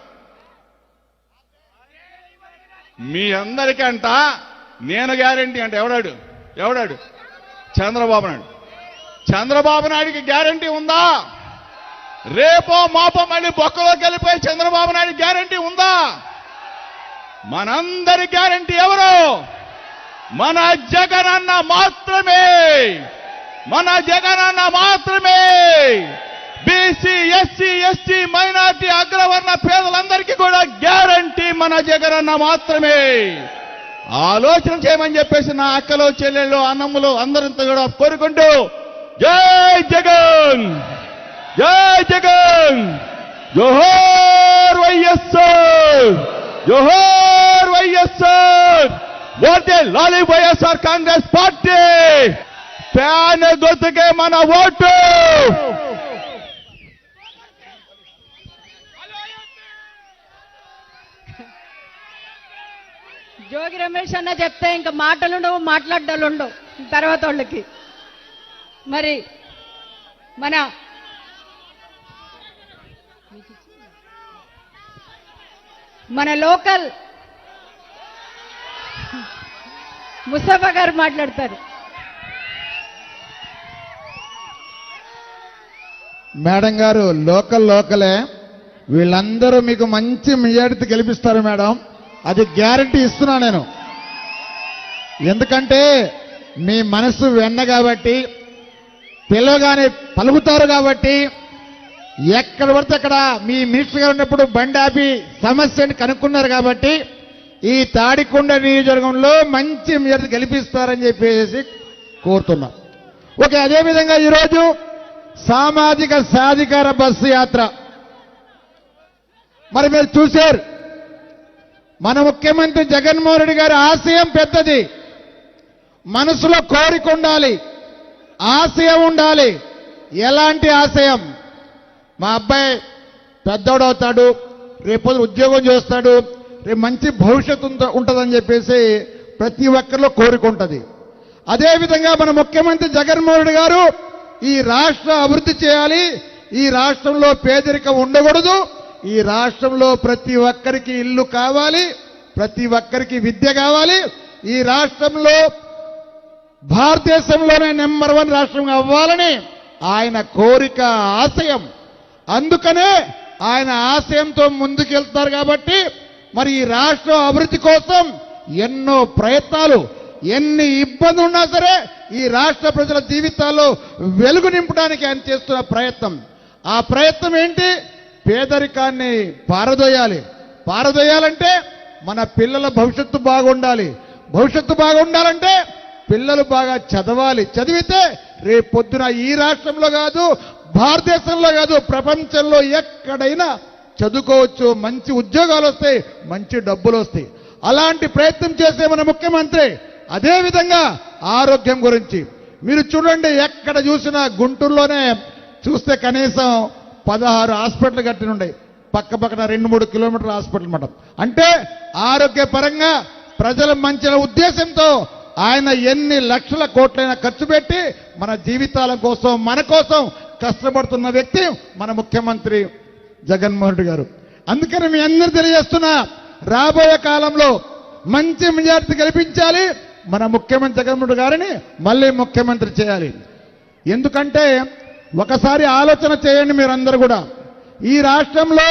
మీ అందరికంట నేను గ్యారంటీ అంటే ఎవడాడు? ఎవడాడు? చంద్రబాబు నాయుడు. చంద్రబాబు నాయుడికి గ్యారంటీ ఉందా? రేపో మాపో మళ్ళీ బొక్కలోకి వెళ్ళిపోయి చంద్రబాబు నాయుడు గ్యారంటీ ఉందా? మనందరి గ్యారంటీ ఎవరు? మన జగనన్న మాత్రమే, మన జగనన్న మాత్రమే. బీసీ, ఎస్సీ, ఎస్టీ, మైనార్టీ, అగ్రవర్ణ పేదలందరికీ కూడా గ్యారంటీ మన జగనన్న మాత్రమే. ఆలోచన చేయమని చెప్పేసి నా అక్కలు, చెల్లెళ్ళు, అన్నమ్ములు అందరితో కూడా కోరుకుంటూ జై జగన్, జై జగన్, జోహార్ వైఎస్ఆర్, జోహార్ వైఎస్ఆర్, ఓటే లాలి వైఎస్ఆర్ కాంగ్రెస్ పార్టీ, ఫ్యాన్ గుర్తుకే మన ఓటు. జోగి రమేష్ అన్న చెప్తే ఇంకా మాటలుండవు, మాట్లాడ్డాలుండవు తర్వాత వాళ్ళకి. మరి మన లోకల్ ముస్తఫా గారు మాట్లాడతారు. మేడం గారు లోకలే, వీళ్ళందరూ మీకు మంచి మెజారిటీ గెలిపిస్తారు మేడం, అది గ్యారంటీ ఇస్తున్నా నేను. ఎందుకంటే మీ మనసు వెన్న కాబట్టి, పిలవగానే పలుకుతారు కాబట్టి, ఎక్కడ పడితే అక్కడ మీ మినిస్టర్ గారు ఉన్నప్పుడు బండి ఆపి సమస్యని కనుక్కున్నారు కాబట్టి ఈ తాడికొండ నియోజకవర్గంలో మంచి మెజారిటీ గెలిపిస్తారని చెప్పేసి కోరుతున్నాం. ఓకే, అదేవిధంగా ఈరోజు సామాజిక సాధికార బస్సు యాత్ర మరి మీరు చూశారు. మన ముఖ్యమంత్రి జగన్మోహన్ రెడ్డి గారి ఆశయం పెద్దది. మనసులో కోరిక ఉండాలి, ఆశయం ఉండాలి. ఎలాంటి ఆశయం? మా అబ్బాయి పెద్దోడవుతాడు, రేపు ఉద్యోగం చేస్తాడు, రేపు మంచి భవిష్యత్తు ఉంటుందని చెప్పేసి ప్రతి ఒక్కరిలో కోరిక ఉంటుంది. అదేవిధంగా మన ముఖ్యమంత్రి జగన్మోహన్ రెడ్డి గారు ఈ రాష్ట్ర అభివృద్ధి చేయాలి, ఈ రాష్ట్రంలో పేదరికం ఉండకూడదు, ఈ రాష్ట్రంలో ప్రతి ఒక్కరికి ఇల్లు కావాలి, ప్రతి ఒక్కరికి విద్య కావాలి, ఈ రాష్ట్రంలో భారతదేశంలోనే నెంబర్ 1 రాష్ట్రం అవ్వాలని ఆయన కోరిక, ఆశయం. అందుకనే ఆయన ఆశయంతో ముందుకెళ్తారు. కాబట్టి మరి ఈ రాష్ట్ర అభివృద్ధి కోసం ఎన్నో ప్రయత్నాలు, ఎన్ని ఇబ్బందులు ఉన్నా సరే ఈ రాష్ట్ర ప్రజల జీవితాల్లో వెలుగు నింపడానికి ఆయన చేస్తున్న ప్రయత్నం. ఆ ప్రయత్నం ఏంటి? పేదరికాన్ని పారదోయాలి. పారదోయాలంటే మన పిల్లల భవిష్యత్తు బాగుండాలి. భవిష్యత్తు బాగుండాలంటే పిల్లలు బాగా చదవాలి. చదివితే రేపు పొద్దున ఈ రాష్ట్రంలో కాదు, భారతదేశంలో కాదు, ప్రపంచంలో ఎక్కడైనా చదువుకోవచ్చు, మంచి ఉద్యోగాలు వస్తాయి, మంచి డబ్బులు వస్తాయి. అలాంటి ప్రయత్నం చేసే మన ముఖ్యమంత్రి. అదేవిధంగా ఆరోగ్యం గురించి మీరు చూడండి, ఎక్కడ చూసినా గుంటూరులోనే చూస్తే కనీసం 16 హాస్పిటల్ కట్టినుండే, పక్క పక్కన 2-3 కిలోమీటర్ల హాస్పిటల్ అన్నమాట. అంటే ఆరోగ్యపరంగా ప్రజల మంచి ఉద్దేశంతో ఆయన ఎన్ని లక్షల కోట్లైనా ఖర్చు పెట్టి మన జీవితాల కోసం, మన కోసం కష్టపడుతున్న వ్యక్తి మన ముఖ్యమంత్రి జగన్మోహన్ రెడ్డి గారు. అందుకని మీ అందరూ తెలియజేస్తున్నా, రాబోయే కాలంలో మంచి మెజార్టీ గెలిపించాలి, మన ముఖ్యమంత్రి జగన్మోహన్ రెడ్డి గారిని మళ్ళీ ముఖ్యమంత్రి చేయాలి. ఎందుకంటే ఒకసారి ఆలోచన చేయండి మీరందరూ కూడా, ఈ రాష్ట్రంలో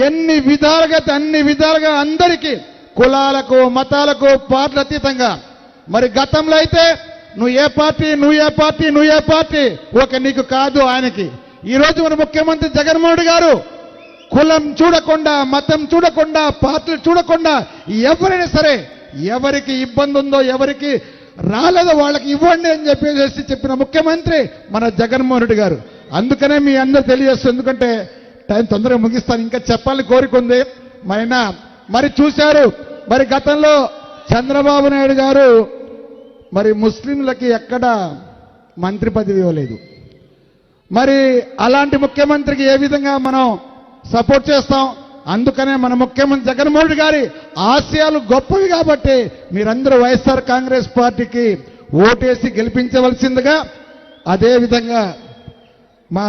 ఎన్ని విధాలుగా అన్ని విధాలుగా అందరికీ కులాలకు, మతాలకు, పార్టీల అతీతంగా, మరి గతంలో అయితే నువ్వు ఏ పార్టీ, నువ్వు ఏ పార్టీ, నువ్వు ఏ పార్టీ, ఒక నీకు కాదు ఆయనకి. ఈ రోజు మన ముఖ్యమంత్రి జగన్మోహన్ రెడ్డి గారు కులం చూడకుండా, మతం చూడకుండా, పార్టీలు చూడకుండా ఎవరైనా సరే ఎవరికి ఇబ్బంది ఉందో, ఎవరికి రాలేదో వాళ్ళకి ఇవ్వండి అని చెప్పేసి చెప్పిన ముఖ్యమంత్రి మన జగన్మోహన్ రెడ్డి గారు. అందుకనే మీ అందరూ తెలియజేస్తుంది. ఎందుకంటే టైం తొందరగా ముగిస్తాను, ఇంకా చెప్పాలని కోరిక ఉంది. మరి చూశారు, మరి గతంలో చంద్రబాబు నాయుడు గారు మరి ముస్లింలకి ఎక్కడ మంత్రి పదవి ఇవ్వలేదు. మరి అలాంటి ముఖ్యమంత్రికి ఏ విధంగా మనం సపోర్ట్ చేస్తాం? అందుకనే మన ముఖ్యమంత్రి జగన్మోహన్ రెడ్డి గారి ఆశయాలు గొప్పవి కాబట్టి మీరందరూ వైఎస్ఆర్ కాంగ్రెస్ పార్టీకి ఓటేసి గెలిపించవలసిందిగా. అదేవిధంగా మా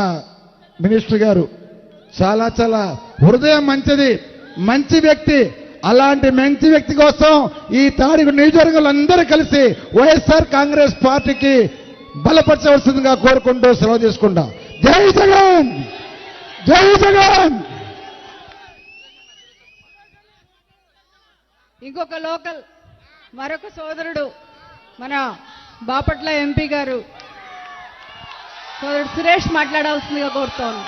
మినిస్టర్ గారు చాలా చాలా హృదయం మంచిది, మంచి వ్యక్తి. అలాంటి మంచి వ్యక్తి కోసం ఈ తారీఖు నియోజకవర్గాలు అందరూ కలిసి వైఎస్ఆర్ కాంగ్రెస్ పార్టీకి బలపరచవలసిందిగా కోరుకుంటూ సెలవు తీసుకుంటాం. జై జగన్, జై జగన్. ఇంకొక లోకల్ మరొక సోదరుడు మన బాపట్ల ఎంపీ గారు సోదరుడు సురేష్ మాట్లాడాల్సిందిగా కోరుతాను.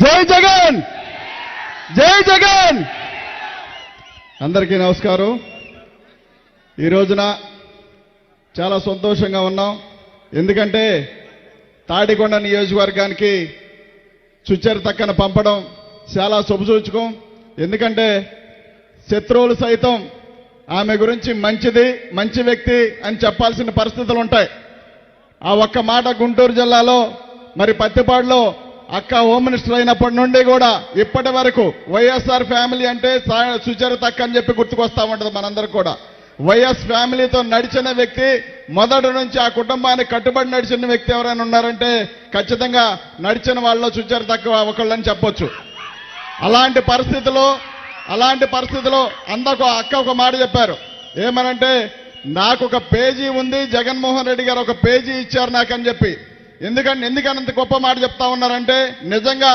జై జగన్, జై జగన్. అందరికీ నమస్కారం. ఈ రోజున చాలా సంతోషంగా ఉన్నాం. ఎందుకంటే తాడికొండ నియోజకవర్గానికి సుచరితక్కను పంపడం చాలా శుభసూచకం. ఎందుకంటే శత్రువులు సైతం ఆమె గురించి మంచిది, మంచి వ్యక్తి అని చెప్పాల్సిన పరిస్థితులు ఉంటాయి. ఆ ఒక్క మాట గుంటూరు జిల్లాలో మరి పత్తిపాడులో అక్క హోమ్ మినిస్టర్ అయినప్పటి నుండి కూడా ఇప్పటి వరకు వైఎస్ఆర్ ఫ్యామిలీ అంటే సుచరితక్క అని చెప్పి గుర్తుకొస్తా ఉంటుంది మనందరికి కూడా. వైఎస్ ఫ్యామిలీతో నడిచిన వ్యక్తి, మొదటి నుంచి ఆ కుటుంబానికి కట్టుబడి నడిచిన వ్యక్తి ఎవరైనా ఉన్నారంటే ఖచ్చితంగా నడిచిన వాళ్ళలో సుచరితక్క ఒకళ్ళని చెప్పొచ్చు. అలాంటి పరిస్థితిలో అందకు అక్క ఒక మాట చెప్పారు. ఏమనంటే, నాకు ఒక పేజీ ఉంది, జగన్మోహన్ రెడ్డి గారు ఒక పేజీ ఇచ్చారు నాకని చెప్పి. ఎందుకనంత గొప్ప మాట చెప్తా ఉన్నారంటే, నిజంగా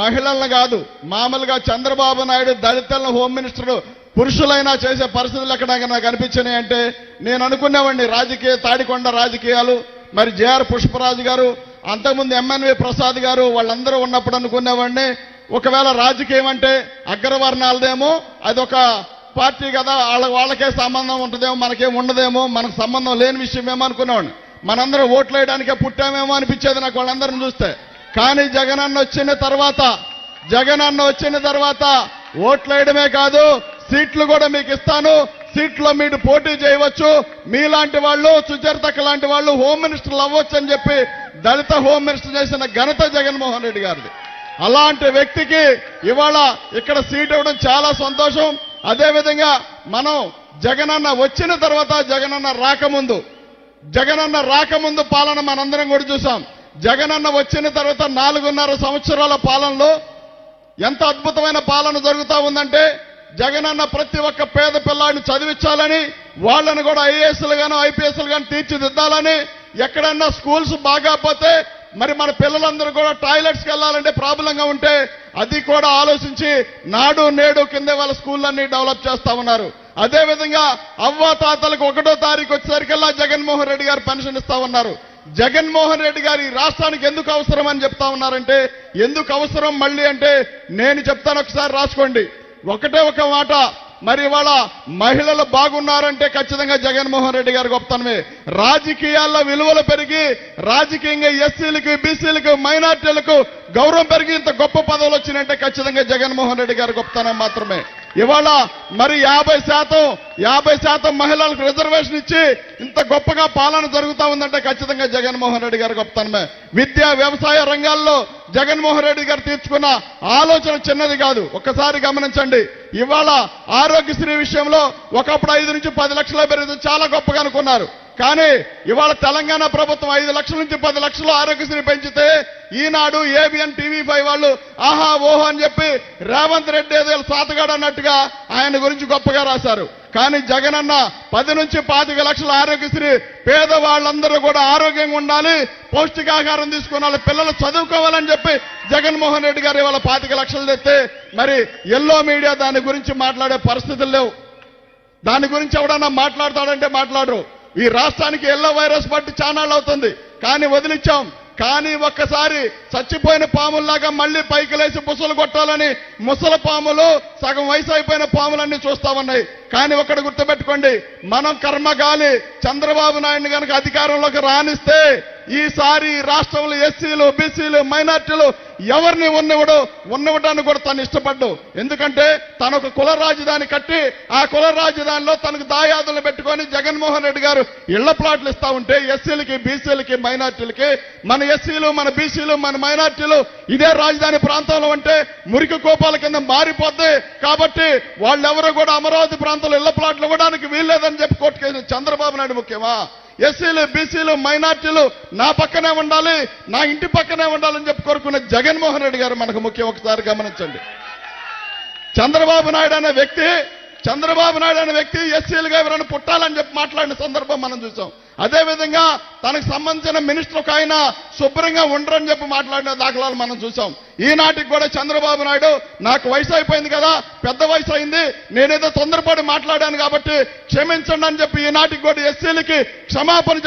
మహిళలను కాదు, మామూలుగా చంద్రబాబు నాయుడు దళితులను హోమ్ మినిస్టర్ పురుషులైనా చేసే పరిస్థితులు ఎక్కడ నాకు అనిపించినాయి అంటే, నేను అనుకునేవాడిని తాడికొండ రాజకీయాలు, మరి జేఆర్ పుష్పరాజు గారు, అంతకుముందు ఎంఎన్వి ప్రసాద్ గారు వాళ్ళందరూ ఉన్నప్పుడు అనుకునేవాడిని, ఒకవేళ రాజకీయం అంటే అగ్రవర్ణాలదేమో, అదొక పార్టీ కదా, వాళ్ళకే సంబంధం ఉంటుందేమో, మనకేం ఉండదేమో, మనకు సంబంధం లేని విషయమేమో అనుకునేవాడిని. మనందరూ ఓట్లు వేయడానికే పుట్టామేమో అనిపించేది నాకు వాళ్ళందరిని చూస్తే. కానీ జగనన్న వచ్చిన తర్వాత ఓట్లు వేయడమే కాదు సీట్లు కూడా మీకు ఇస్తాను, సీట్లో మీరు పోటీ చేయవచ్చు, మీలాంటి వాళ్ళు సుచరితక లాంటి వాళ్ళు హోమ్ మినిస్టర్లు అవ్వచ్చు అని చెప్పి దళిత హోమ్ మినిస్టర్ చేసిన ఘనత జగన్మోహన్ రెడ్డి గారిది. అలాంటి వ్యక్తికి ఇవాళ ఇక్కడ సీట్ ఇవ్వడం చాలా సంతోషం. అదేవిధంగా మనం జగనన్న వచ్చిన తర్వాత జగనన్న రాకముందు పాలన మనందరం కూడా చూసాం. జగనన్న వచ్చిన తర్వాత 4.5 సంవత్సరాల పాలనలో ఎంత అద్భుతమైన పాలన జరుగుతూ ఉందంటే జగనన్న ప్రతి ఒక్క పేద పిల్లాడిని చదివించాలని, వాళ్ళని కూడా ఐఏఎస్లు గాను ఐపీఎస్లు గాను తీర్చిదిద్దాలని, ఎక్కడన్నా స్కూల్స్ బాగాపోతే మరి మన పిల్లలందరూ కూడా టాయిలెట్స్కి వెళ్ళాలంటే ప్రాబ్లంగా ఉంటే అది కూడా ఆలోచించి నాడు నేడు కింద వాళ్ళ స్కూళ్ళన్నీ డెవలప్ చేస్తా ఉన్నారు. అదేవిధంగా అవ్వ తాతలకు 1వ తారీఖు వచ్చేసరికల్లా జగన్మోహన్ రెడ్డి గారు పెన్షన్ ఇస్తా ఉన్నారు. జగన్మోహన్ రెడ్డి గారు ఈ రాష్ట్రానికి ఎందుకు అవసరం అని చెప్తా ఉన్నారంటే, ఎందుకు అవసరం మళ్ళీ అంటే నేను చెప్తాను, ఒకసారి రాసుకోండి. ఒకటే ఒక మాట, మరి ఇవాళ మహిళలు బాగున్నారంటే ఖచ్చితంగా జగన్మోహన్ రెడ్డి గారి గొప్పతనమే. రాజకీయాల్లో విలువలు పెరిగి రాజకీయంగా ఎస్సీలకు బీసీలకు మైనార్టీలకు గౌరవం పెరిగి ఇంత గొప్ప పదవులు వచ్చినాయంటే ఖచ్చితంగా జగన్మోహన్ రెడ్డి గారి గొప్పతనం మాత్రమే. ఇవాళ మరి 50% మహిళలకు రిజర్వేషన్ ఇచ్చి ఇంత గొప్పగా పాలన జరుగుతూ ఉందంటే ఖచ్చితంగా జగన్మోహన్ రెడ్డి గారి గొప్పతనమే. విద్యా వ్యవసాయ రంగాల్లో జగన్మోహన్ రెడ్డి గారు తీర్చుకున్న ఆలోచన చిన్నది కాదు. ఒక్కసారి గమనించండి. ఇవాళ ఆరోగ్యశ్రీ విషయంలో ఒకప్పుడు 5 నుంచి 10 లక్షల పెరిగింది, చాలా గొప్పగా అనుకున్నారు. కానీ ఇవాళ తెలంగాణ ప్రభుత్వం 5 లక్షల నుంచి 10 లక్షలు ఆరోగ్యశ్రీ పెంచితే ఈనాడు ఏబిఎన్ టీవీ5 వాళ్ళు ఆహా ఓహో అని చెప్పి రేవంత్ రెడ్డి ఏదో సాతగాడు అన్నట్టుగా ఆయన గురించి గొప్పగా రాశారు. కానీ జగనన్న 10 నుంచి 25 లక్షల ఆరోగ్యశ్రీ, పేదవాళ్ళందరూ కూడా ఆరోగ్యంగా ఉండాలి, పౌష్టికాహారం తీసుకుని పిల్లలు చదువుకోవాలని చెప్పి జగన్మోహన్ రెడ్డి గారు ఇవాళ 25 లక్షలు తెస్తే మరి ఎల్లో మీడియా దాని గురించి మాట్లాడే పరిస్థితులు లేవు. దాని గురించి ఎవడన్నా మాట్లాడతాడంటే మాట్లాడరు. ఈ రాష్ట్రానికి ఎల్లో వైరస్ పట్టి చానాళ్ళు అవుతుంది, కానీ వదిలిచ్చాం. కానీ ఒక్కసారి చచ్చిపోయిన పాముల్లాగా మళ్లీ పైకి లేచి బుసలు కొట్టాలని ముసల పాములు, సగం వయసు అయిపోయిన పాములన్నీ చూస్తా ఉన్నాయి. కానీ ఒక్కటి గుర్తుపెట్టుకోండి, మనం కర్మగాలి చంద్రబాబు నాయుడు కనుక అధికారంలోకి రానిస్తే ఈసారి రాష్ట్రంలో ఎస్సీలు బీసీలు మైనార్టీలు ఎవరిని ఉన్నవటాన్ని కూడా తను ఇష్టపడ్డు. ఎందుకంటే తను ఒక కుల రాజధాని కట్టి ఆ కుల రాజధానిలో తనకు దాయాదులు పెట్టుకొని జగన్మోహన్ రెడ్డి గారు ఇళ్ల ప్లాట్లు ఇస్తా ఉంటే ఎస్సీలకి బీసీలకి మైనార్టీలకి, మన ఎస్సీలు మన బీసీలు మన మైనార్టీలు ఇదే రాజధాని ప్రాంతంలో ఉంటే మురికి కోపాల కింద మారిపోద్ది. కాబట్టి వాళ్ళెవరూ కూడా అమరావతి ప్రాంతంలో ఇళ్ల ప్లాట్లు ఇవ్వడానికి వీల్లేదని చెప్పి కోర్టుకేసిన చంద్రబాబు నాయుడు ముఖ్యమా? ఎస్సీలు బీసీలు మైనార్టీలు నా పక్కనే ఉండాలి, నా ఇంటి పక్కనే ఉండాలని చెప్పి కోరుకున్న జగన్మోహన్ రెడ్డి గారు మనకు ముఖ్యం. ఒకసారి గమనించండి. చంద్రబాబు నాయుడు అనే వ్యక్తి ఎస్సీలుగా ఎవరైనా పుట్టాలని చెప్పి మాట్లాడిన సందర్భం మనం చూసాం. అదేవిధంగా తనకు సంబంధించిన మినిస్టర్ ఒక ఆయన శుభ్రంగా ఉండరని చెప్పి మాట్లాడిన దాఖలాలు మనం చూసాం. ఈనాటికి కూడా చంద్రబాబు నాయుడు నాకు వయసు అయిపోయింది కదా, పెద్ద వయసు అయింది, నేనేదో తొందరపడి మాట్లాడాను కాబట్టి క్షమించండి అని చెప్పి ఈనాటికి కూడా ఎస్సీలకి క్షమాపణ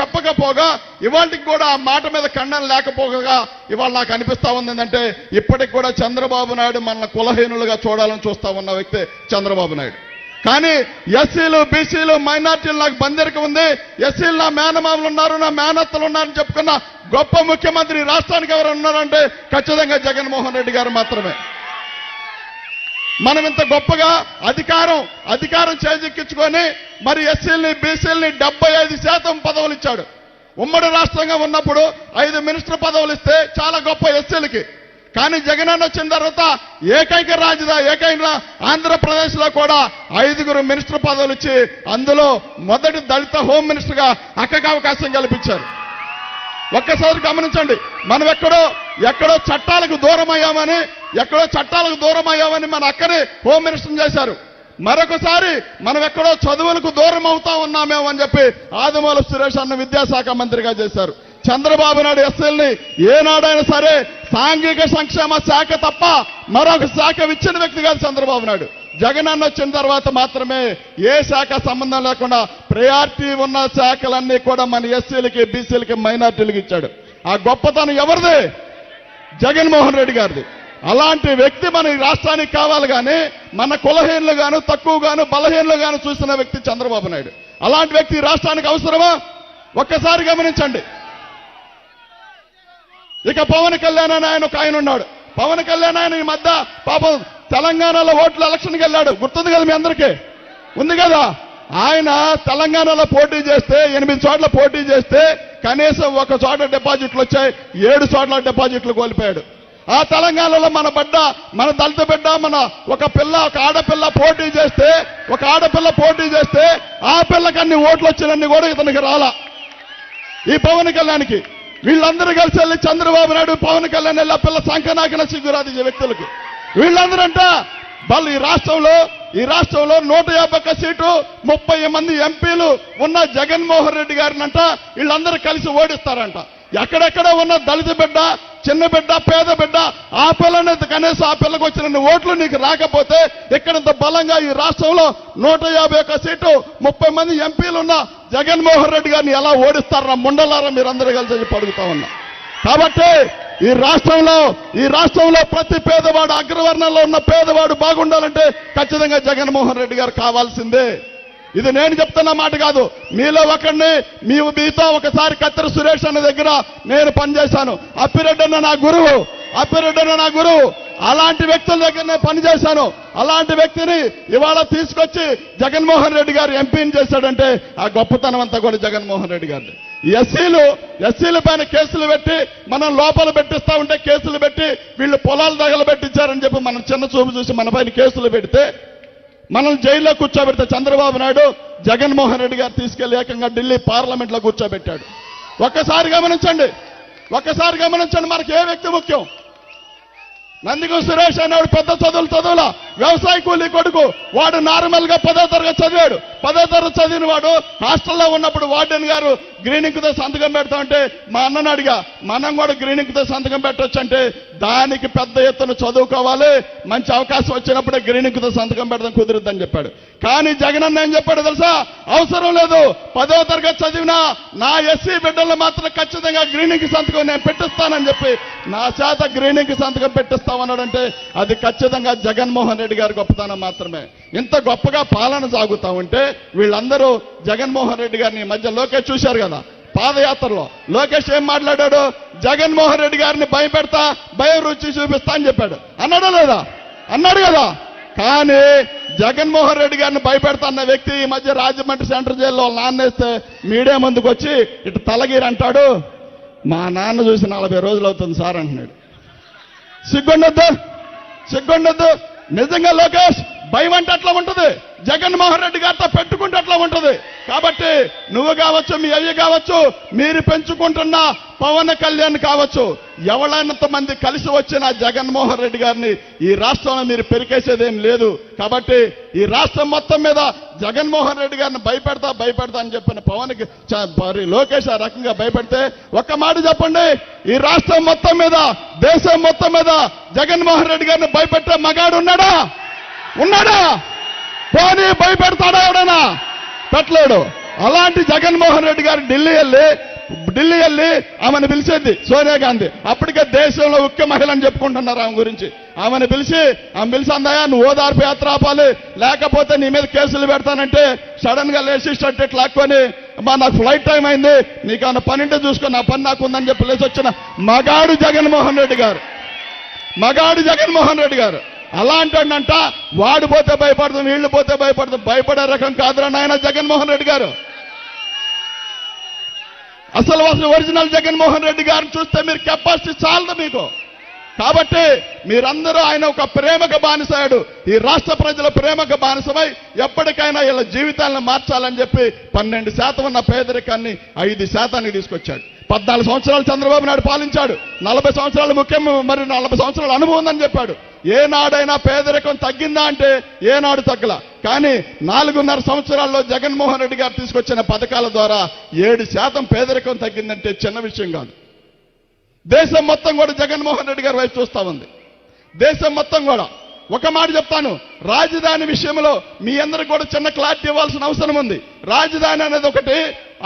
చెప్పకపోగా ఇవాళకి కూడా ఆ మాట మీద ఖండన లేకపోగా ఇవాళ నాకు అనిపిస్తా ఉంది అంటే ఇప్పటికి కూడా చంద్రబాబు నాయుడు మన కులహీనులుగా చూడాలని చూస్తా ఉన్న వ్యక్తి చంద్రబాబు నాయుడు. కానీ ఎస్సీలు బీసీలు మైనార్టీలు నాకు బందెరక ఉంది, ఎస్సీలు నా మేనమామలు ఉన్నారు, నా మేనత్తలు ఉన్నారని చెప్పుకున్న గొప్ప ముఖ్యమంత్రి రాష్ట్రానికి ఎవరు ఉన్నారంటే ఖచ్చితంగా జగన్మోహన్ రెడ్డి గారు మాత్రమే. మనం ఇంత గొప్పగా అధికారం చేజిక్కించుకొని మరి ఎస్సీలని బీసీలని 75% పదవులు ఇచ్చాడు. ఉమ్మడి రాష్ట్రంగా ఉన్నప్పుడు 5 మినిస్టర్ పదవులు ఇస్తే చాలా గొప్ప ఎస్సీలకి. కానీ జగనన్న వచ్చిన తర్వాత ఏకైక ఆంధ్రప్రదేశ్ లో కూడా 5 మినిస్టర్ పదవులు ఇచ్చి అందులో మొదటి దళిత హోమ్ మినిస్టర్ గా అక్కకి అవకాశం కల్పించారు. ఒక్కసారి గమనించండి. మనం ఎక్కడో చట్టాలకు దూరం అయ్యామని మన అక్కని హోమ్ మినిస్టర్ చేశారు. మరొకసారి మనం ఎక్కడో చదువులకు దూరం అవుతా ఉన్నామేమో అని చెప్పి ఆదిమూలపు సురేష్ అన్న విద్యాశాఖ మంత్రిగా చేశారు. చంద్రబాబు నాయుడు ఎస్ఎల్ని ఏనాడైనా సరే సాంఘిక సంక్షేమ శాఖ తప్ప మరొక శాఖ ఇచ్చిన వ్యక్తి కాదు చంద్రబాబు నాయుడు. జగనన్న వచ్చిన తర్వాత మాత్రమే ఏ శాఖ సంబంధం లేకుండా ప్రయారిటీ ఉన్న శాఖలన్నీ కూడా మన ఎస్సీలకి బీసీలకి మైనార్టీలకి ఇచ్చాడు. ఆ గొప్పతనం ఎవరిది? జగన్మోహన్ రెడ్డి గారిది. అలాంటి వ్యక్తి మన ఈ రాష్ట్రానికి కావాలి. కానీ మన కులహీనులు గాను తక్కువ గాను బలహీనులు గాను చూసిన వ్యక్తి చంద్రబాబు నాయుడు. అలాంటి వ్యక్తి ఈ రాష్ట్రానికి అవసరమా? ఒక్కసారి గమనించండి. ఇక పవన్ కళ్యాణ్ అని ఆయన ఒక ఆయన ఉన్నాడు. పవన్ కళ్యాణ్ ఆయన ఈ మధ్య పాపం తెలంగాణలో ఓట్లు ఎలక్షన్కి వెళ్ళాడు, గుర్తుంది కదా మీ అందరికీ, ఉంది కదా. ఆయన తెలంగాణలో పోటీ చేస్తే 8 చోట్ల పోటీ చేస్తే కనీసం 1 చోట డిపాజిట్లు వచ్చాయి, 7 చోట్ల డిపాజిట్లు కోల్పోయాడు. ఆ తెలంగాణలో మన దళిత బిడ్డ, ఒక ఆడపిల్ల పోటీ చేస్తే, ఆ పిల్లకి అన్ని ఓట్లు వచ్చినన్ని కూడా ఇతనికి రాలా. ఈ పవన్ కళ్యాణ్కి వీళ్ళందరూ కలిసి వెళ్ళి చంద్రబాబు నాయుడు పవన్ కళ్యాణ్ వెళ్ళి ఆ పిల్ల సంకనాకిన సిగ్గురాది వ్యక్తులకి వీళ్ళందరంట వాళ్ళు ఈ రాష్ట్రంలో 151 సీటు 30 మంది ఎంపీలు ఉన్న జగన్మోహన్ రెడ్డి గారినంట వీళ్ళందరూ కలిసి ఓడిస్తారంట. ఎక్కడెక్కడ ఉన్న దళిత బిడ్డ, చిన్న బిడ్డ, పేద బిడ్డ, ఆ పిల్లని కనీసం ఆ పిల్లకు వచ్చిన ఓట్లు నీకు రాకపోతే ఇక్కడంత బలంగా ఈ రాష్ట్రంలో 151 సీటు 30 మంది ఎంపీలు ఉన్న జగన్మోహన్ రెడ్డి గారిని ఎలా ఓడిస్తారా ముండలారా మీరందరూ కలిసి అడుగుతా ఉన్నా. కాబట్టి ఈ రాష్ట్రంలో ప్రతి పేదవాడు, అగ్రవర్ణంలో ఉన్న పేదవాడు బాగుండాలంటే ఖచ్చితంగా జగన్మోహన్ రెడ్డి గారు కావాల్సిందే. ఇది నేను చెప్తున్న మాట కాదు. మీలో ఒకరిని మీతో ఒకసారి కత్తెర సురేష్ అన్న దగ్గర నేను పనిచేశాను. అప్పిరెడ్డి అన్న నా గురువు. అలాంటి వ్యక్తుల దగ్గర నేను పనిచేశాను. అలాంటి వ్యక్తిని ఇవాళ తీసుకొచ్చి జగన్మోహన్ రెడ్డి గారు ఎంపీని చేశాడంటే ఆ గొప్పతనం అంతా కూడా జగన్మోహన్ రెడ్డి గారు. ఎస్సీల పైన కేసులు పెట్టి మనం లోపల పెట్టిస్తా ఉంటే కేసులు పెట్టి వీళ్ళు పొలాలు తగలబెట్టించారని చెప్పి మనం చిన్న చూపు చూసి మన పైన కేసులు పెడితే మనం జైల్లో కూర్చోబెడితే చంద్రబాబు నాయుడు జగన్మోహన్ రెడ్డి గారు తీసుకెళ్లి ఏకంగా ఢిల్లీ పార్లమెంట్లో కూర్చోబెట్టాడు. ఒక్కసారి గమనించండి, మనకి ఏ వ్యక్తి ముఖ్యం? నందిగం సురేష్ అనేవాడు పెద్ద చదువులా వ్యవసాయ కూలీ కొడుకు. వాడు నార్మల్ గా 10వ తరగతి చదివాడు. 10వ తరగతి చదివిన వాడు హాస్టల్లో ఉన్నప్పుడు వార్డెన్ గారు గ్రీనింగ్తో సంతకం పెడతామంటే మా అన్నను అడిగా, మనం కూడా గ్రీనింగ్తో సంతకం పెట్టొచ్చు అంటే దానికి పెద్ద ఎత్తున చదువుకోవాలి, మంచి అవకాశం వచ్చినప్పుడే గ్రీనింగ్తో సంతకం పెడతాం, కుదురుద్దని చెప్పాడు. కానీ జగన్ అన్న ఏం చెప్పాడు తెలుసా? అవసరం లేదు, 10వ తరగతి చదివినా నా ఎస్సీ బిడ్డలు మాత్రం ఖచ్చితంగా గ్రీనింగ్ సంతకం నేను పెట్టిస్తానని చెప్పి నా చేత గ్రీనింగ్ సంతకం పెట్టిస్తామన్నాడంటే అది ఖచ్చితంగా జగన్మోహన్ రెడ్డి గారి గొప్పతనం మాత్రమే. ఇంత గొప్పగా పాలన సాగుతా ఉంటే వీళ్ళందరూ జగన్మోహన్ రెడ్డి గారిని ఈ మధ్య లోకేష్ చూశారు కదా పాదయాత్రలో. లోకేష్ ఏం మాట్లాడాడు? జగన్మోహన్ రెడ్డి గారిని భయం రుచి చూపిస్తా అని చెప్పాడు. అన్నాడా లేదా? అన్నాడు కదా. కానీ జగన్మోహన్ రెడ్డి గారిని భయపెడతా అన్న వ్యక్తి ఈ మధ్య రాజమండ్రి సెంట్రల్ జైల్లో నాన్నేస్తే మీడియా ముందుకు వచ్చి ఇటు తలగీరు అంటాడు, మా నాన్న చూసి 40 రోజులు అవుతుంది సార్ అంటున్నాడు. సిగ్గుండొద్దు. నిజంగా లోకేష్ భయం అంటే అట్లా ఉంటుంది, జగన్మోహన్ రెడ్డి గారితో పెట్టుకుంటే అట్లా ఉంటుంది. కాబట్టి నువ్వు కావచ్చు, మీ అయ్య కావచ్చు, మీరు పెంచుకుంటున్న పవన్ కళ్యాణ్ కావచ్చు, ఎవరైనంత మంది కలిసి వచ్చిన జగన్మోహన్ రెడ్డి గారిని ఈ రాష్ట్రంలో మీరు పెరికేసేదేం లేదు. కాబట్టి ఈ రాష్ట్రం మొత్తం మీద జగన్మోహన్ రెడ్డి గారిని భయపెడతా అని చెప్పిన లోకేష్ ఆ రకంగా భయపెడితే ఒక్క మాట చెప్పండి, ఈ రాష్ట్రం మొత్తం మీద, దేశం మొత్తం మీద జగన్మోహన్ రెడ్డి గారిని భయపెట్టే మగాడు ఉన్నాడా? పోనీ భయపెడతాడా ఎవడైనా? పెట్టలేడు. అలాంటి జగన్మోహన్ రెడ్డి గారు ఢిల్లీ వెళ్ళి ఆమెను పిలిచేది సోనియా గాంధీ. అప్పటికే దేశంలో ముఖ్య మహిళ అని చెప్పుకుంటున్నారు ఆమె గురించి. ఆమె పిలిచి అందయా నువ్వు ఓదార్పు యాత్ర ఆపాలి, లేకపోతే నీ మీద కేసులు పెడతానంటే సడన్ గా లేచి షర్ట్ లాక్కొని నాకు ఫ్లైట్ టైం అయింది, నీకన్నా పనింటే చూసుకో, నా పని నాకు ఉందని చెప్పి లేచి వచ్చిన మగాడు జగన్మోహన్ రెడ్డి గారు. అలాంటంట వాడు పోతే భయపడతాం, వీళ్ళు పోతే భయపడతాం. భయపడే రకం కాదురా నాయన జగన్మోహన్ రెడ్డి గారు. అసలు ఒరిజినల్ జగన్మోహన్ రెడ్డి గారిని చూస్తే మీరు కెపాసిటీ చాలదు మీకు. కాబట్టి మీరందరూ ఆయన ఒక ప్రేమకు బానిసాడు, ఈ రాష్ట్ర ప్రజల ప్రేమకు బానిసమై ఎప్పటికైనా వీళ్ళ జీవితాలను మార్చాలని చెప్పి 12% ఉన్న పేదరికాన్ని 5% తీసుకొచ్చాడు. 14 సంవత్సరాలు చంద్రబాబు నాయుడు పాలించాడు, 40 సంవత్సరాలు ముఖ్యం, మరి 40 సంవత్సరాల అనుభవం ఉందని చెప్పాడు. ఏనాడైనా పేదరికం తగ్గిందా అంటే ఏనాడు తగ్గల. కానీ 4.5 సంవత్సరాల్లో జగన్మోహన్ రెడ్డి గారు తీసుకొచ్చిన పథకాల ద్వారా 7% పేదరికం తగ్గిందంటే చిన్న విషయం కాదు. దేశం మొత్తం కూడా జగన్మోహన్ రెడ్డి గారి వైపు చూస్తా ఉంది. దేశం మొత్తం కూడా. ఒక మాట చెప్తాను, రాజధాని విషయంలో మీ అందరికి కూడా చిన్న క్లారిటీ ఇవ్వాల్సిన అవసరం ఉంది. రాజధాని అనేది ఒకటి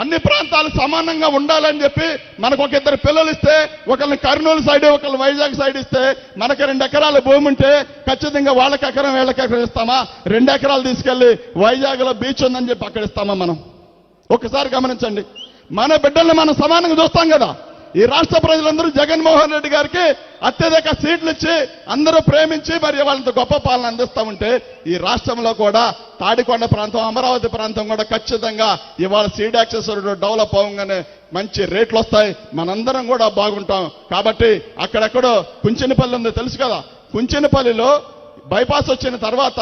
అన్ని ప్రాంతాలు సమానంగా ఉండాలని చెప్పి మనకు ఒక 2 పిల్లలు ఇస్తే, ఒకరిని కర్నూలు సైడ్ ఒకరిని వైజాగ్ సైడ్ ఇస్తే, మనకి 2 ఎకరాల భూమి ఉంటే ఖచ్చితంగా వాళ్ళకి ఎకరం వీళ్ళకి ఎకరం ఇస్తామా? 2 ఎకరాలు తీసుకెళ్లి వైజాగ్ లో బీచ్ ఉందని చెప్పి అక్కడ ఇస్తామా? మనం ఒకసారి గమనించండి. మన బిడ్డల్ని మనం సమానంగా చూస్తాం కదా. ఈ రాష్ట్ర ప్రజలందరూ జగన్మోహన్ రెడ్డి గారికి అత్యధిక సీట్లు ఇచ్చి అందరూ ప్రేమించి మరి వాళ్ళంత గొప్ప పాలన అందిస్తా ఉంటే ఈ రాష్ట్రంలో కూడా తాడికొండ ప్రాంతం, అమరావతి ప్రాంతం కూడా ఖచ్చితంగా ఇవాళ సీడ్ యాక్సెస్ డెవలప్ అవ్వగానే మంచి రేట్లు వస్తాయి, మనందరం కూడా బాగుంటాం. కాబట్టి అక్కడెక్కడో కుంచెనపల్లి ఉంది తెలుసు కదా, కుంచెనపల్లిలో బైపాస్ వచ్చిన తర్వాత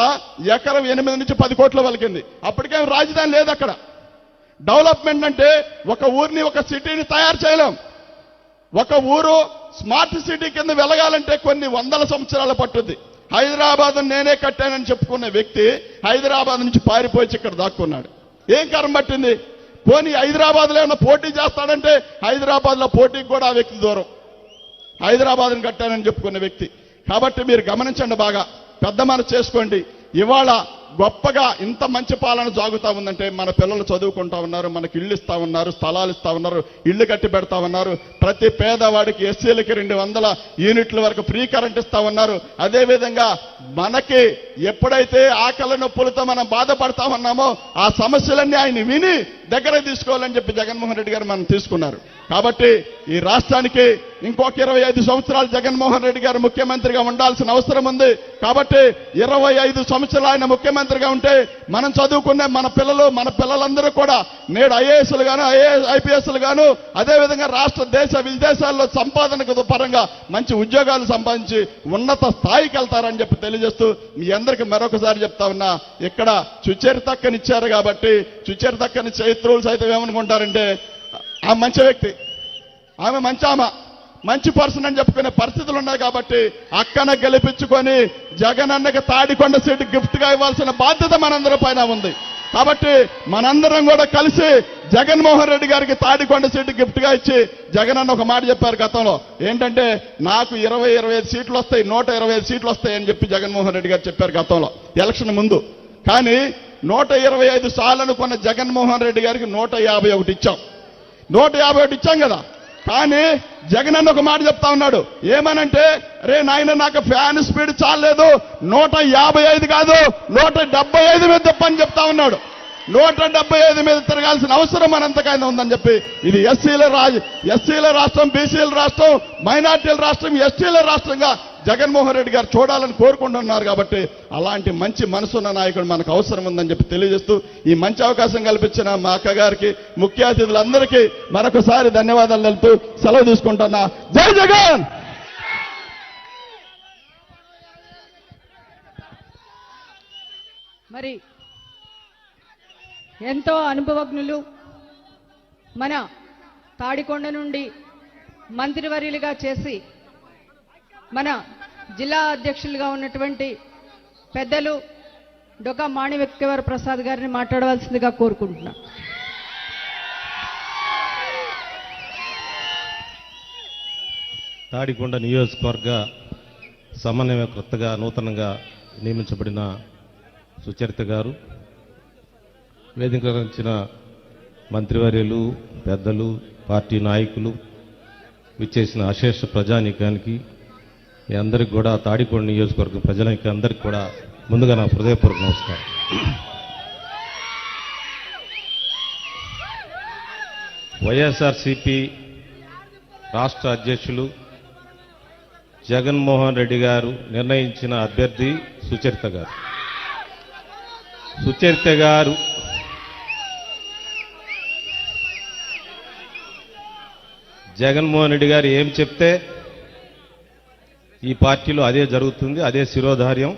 ఎకరం 8 నుంచి 10 కోట్ల వలికింది. అప్పటికేం రాజధాని లేదు అక్కడ. డెవలప్మెంట్ అంటే ఒక ఊరిని, ఒక సిటీని తయారు చేయలేం. ఒక ఊరు స్మార్ట్ సిటీ కింద వెలగాలంటే కొన్ని వందల సంవత్సరాలు పట్టుద్ది. హైదరాబాద్ నేనే కట్టానని చెప్పుకున్న వ్యక్తి హైదరాబాద్ నుంచి పారిపోయి ఇక్కడ దాక్కున్నాడు. ఏం కరం పట్టింది? పోనీ హైదరాబాద్లో ఏమన్నా పోటీ చేస్తాడంటే హైదరాబాద్లో పోటీకి కూడా ఆ వ్యక్తి దూరం. హైదరాబాద్ని కట్టానని చెప్పుకున్న వ్యక్తి. కాబట్టి మీరు గమనించండి, బాగా పెద్ద మనసు చేసుకోండి. ఇవాళ గొప్పగా ఇంత మంచి పాలన సాగుతా ఉందంటే మన పిల్లలు చదువుకుంటా ఉన్నారు, మనకి ఇళ్ళు ఇస్తా ఉన్నారు, స్థలాలు ఇస్తా ఉన్నారు, ఇళ్ళు కట్టి పెడతా ఉన్నారు. ప్రతి పేదవాడికి ఎస్సీలకి 200 యూనిట్ల వరకు ఫ్రీ కరెంట్ ఇస్తా ఉన్నారు. అదేవిధంగా మనకి ఎప్పుడైతే ఆకలి నొప్పులతో మనం బాధపడతా ఉన్నామో ఆ సమస్యలన్నీ ఆయన విని దగ్గర తీసుకోవాలని చెప్పి జగన్మోహన్ రెడ్డి గారు మనం తీసుకున్నారు. కాబట్టి ఈ రాష్ట్రానికి ఇంకొక 25 సంవత్సరాలు జగన్మోహన్ రెడ్డి గారు ముఖ్యమంత్రిగా ఉండాల్సిన అవసరం ఉంది. కాబట్టి 25 సంవత్సరాలు ఆయన ముఖ్యమంత్రిగా ఉంటే మనం చదువుకునే మన పిల్లలందరూ కూడా నేడు ఐఏఎస్లు గాను, ఐపీఎస్లు గాను, అదేవిధంగా రాష్ట్ర దేశ విదేశాల్లో సంపాదనకు పరంగా మంచి ఉద్యోగాలు సంపాదించి ఉన్నత స్థాయికి వెళ్తారని చెప్పి తెలియజేస్తూ మీ అందరికీ మరొకసారి చెప్తా ఉన్నా, ఇక్కడ సుచరితక్కనిచ్చారు కాబట్టి సుచరితక్కని చైత్రులు సైతం ఏమనుకుంటారంటే ఆ మంచి వ్యక్తి, ఆమె మంచి పర్సన్ అని చెప్పుకునే పరిస్థితులు ఉన్నాయి. కాబట్టి అక్కన గెలిపించుకొని జగన్ అన్నకి తాడికొండ సీటు గిఫ్ట్ గా ఇవ్వాల్సిన బాధ్యత మనందరి పైన ఉంది. కాబట్టి మనందరం కూడా కలిసి జగన్మోహన్ రెడ్డి గారికి తాడికొండ సీటు గిఫ్ట్ గా ఇచ్చి, జగన్ అన్న ఒక మాట చెప్పారు గతంలో, ఏంటంటే నాకు 25 సీట్లు వస్తాయి, 125 సీట్లు వస్తాయి అని చెప్పి జగన్మోహన్ రెడ్డి గారు చెప్పారు గతంలో ఎలక్షన్ ముందు. కానీ 125 సార్లు అనుకున్న జగన్మోహన్ రెడ్డి గారికి 151 ఇచ్చాం. 151 ఇచ్చాం కదా. కానీ జగన్ అన్న ఒక మాట చెప్తా ఉన్నాడు, ఏమనంటే రే నాయన నాకు ఫ్యాన్ స్పీడ్ చాలేదు, 155 కాదు 175 మీద తప్పని చెప్తా ఉన్నాడు. 175 మీద తిరగాల్సిన అవసరం మనంతకైనా ఉందని చెప్పి, ఇది ఎస్సీల రాష్ట్రం, బీసీల రాష్ట్రం, మైనార్టీల రాష్ట్రం, ఎస్టీల రాష్ట్రంగా జగన్మోహన్ రెడ్డి గారు చూడాలని కోరుకుంటున్నారు. కాబట్టి అలాంటి మంచి మనసున్న నాయకుడు మనకు అవసరం ఉందని చెప్పి తెలియజేస్తూ ఈ మంచి అవకాశం కల్పించిన మా అక్క గారికి, ముఖ్య అతిథులందరికీ మరొకసారి ధన్యవాదాలు తెలుపుతూ సెలవు తీసుకుంటున్నా. జై జగన్. మరి ఎంతో అనుభవజ్ఞులు మన తాడికొండ నుండి మంత్రివర్యులుగా చేసి మన జిల్లా అధ్యక్షులుగా ఉన్నటువంటి పెద్దలు డొకా మాణిక్యవర ప్రసాద్ గారిని మాట్లాడవలసిందిగా కోరుకుంటున్నా. తాడికొండ నియోజకవర్గ సమన్వయకర్తగా నూతనంగా నియమించబడిన సుచరిత గారు, వేదికరించిన మంత్రివర్యులు, పెద్దలు, పార్టీ నాయకులు, విచ్చేసిన అశేష ప్రజానీకానికి మీ అందరికి కూడా, తాడికొండ నియోజకవర్గం ప్రజలకి అందరికీ కూడా ముందుగా నా హృదయపూర్వక నమస్కారం. వైఎస్ఆర్సీపీ రాష్ట్ర అధ్యక్షులు జగన్మోహన్ రెడ్డి గారు నిర్ణయించిన అభ్యర్థి సుచరిత గారు. సుచరిత గారు జగన్మోహన్ రెడ్డి గారు ఏం చెప్తే ఈ పార్టీలో అదే జరుగుతుంది, అదే శిరోధార్యం.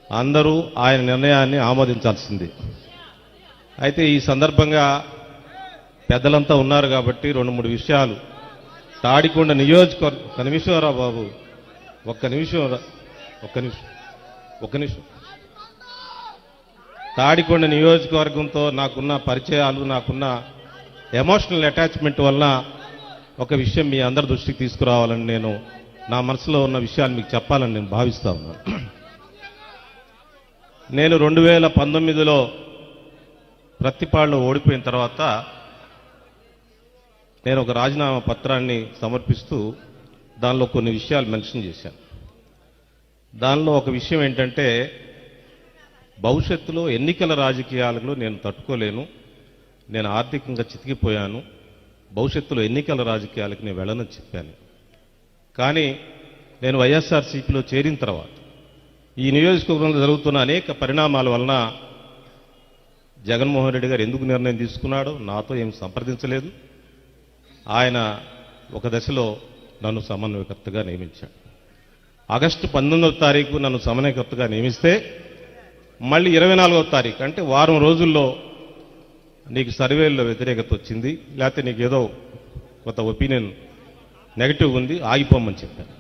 అందరూ ఆయన నిర్ణయాన్ని ఆమోదించాల్సింది. అయితే ఈ సందర్భంగా పెద్దలంతా ఉన్నారు కాబట్టి 2-3 విషయాలు. తాడికొండ నియోజకవర్గం, ఒక్క నిమిషం రా బాబు, ఒక్క నిమిషం. తాడికొండ నియోజకవర్గంతో నాకున్న పరిచయాలు, నాకున్న ఎమోషనల్ అటాచ్మెంట్ వలన ఒక విషయం మీ అందరి దృష్టికి తీసుకురావాలని, నేను నా మనసులో ఉన్న విషయాలు మీకు చెప్పాలని నేను భావిస్తా ఉన్నాను. నేను 2019లో ప్రత్తిపాడులో ఓడిపోయిన తర్వాత నేను ఒక రాజీనామా పత్రాన్ని సమర్పిస్తూ దానిలో కొన్ని విషయాలు మెన్షన్ చేశాను. దానిలో ఒక విషయం ఏంటంటే, భవిష్యత్తులో ఎన్నికల రాజకీయాలలో నేను తట్టుకోలేను, నేను ఆర్థికంగా చితికిపోయాను, భవిష్యత్తులో ఎన్నికల రాజకీయాలకు నేను వెళ్ళనని చెప్పాను. కానీ నేను వైఎస్ఆర్సీపీలో చేరిన తర్వాత ఈ నియోజకవర్గంలో జరుగుతున్న అనేక పరిణామాల వలన జగన్మోహన్ రెడ్డి గారు ఎందుకు నిర్ణయం తీసుకున్నాడో నాతో ఏం సంప్రదించలేదు. ఆయన ఒక దశలో నన్ను సమన్వయకర్తగా నియమించాడు. ఆగస్టు 19వ తారీఖు నన్ను సమన్వయకర్తగా నియమిస్తే మళ్ళీ 24వ తారీఖు అంటే వారం రోజుల్లో నీకు సర్వేల్లో వ్యతిరేకత వచ్చింది, లేకపోతే నీకు ఏదో కొంత ఒపీనియన్ నెగటివ్ ఉంది, ఆగిపోమని చెప్పాను.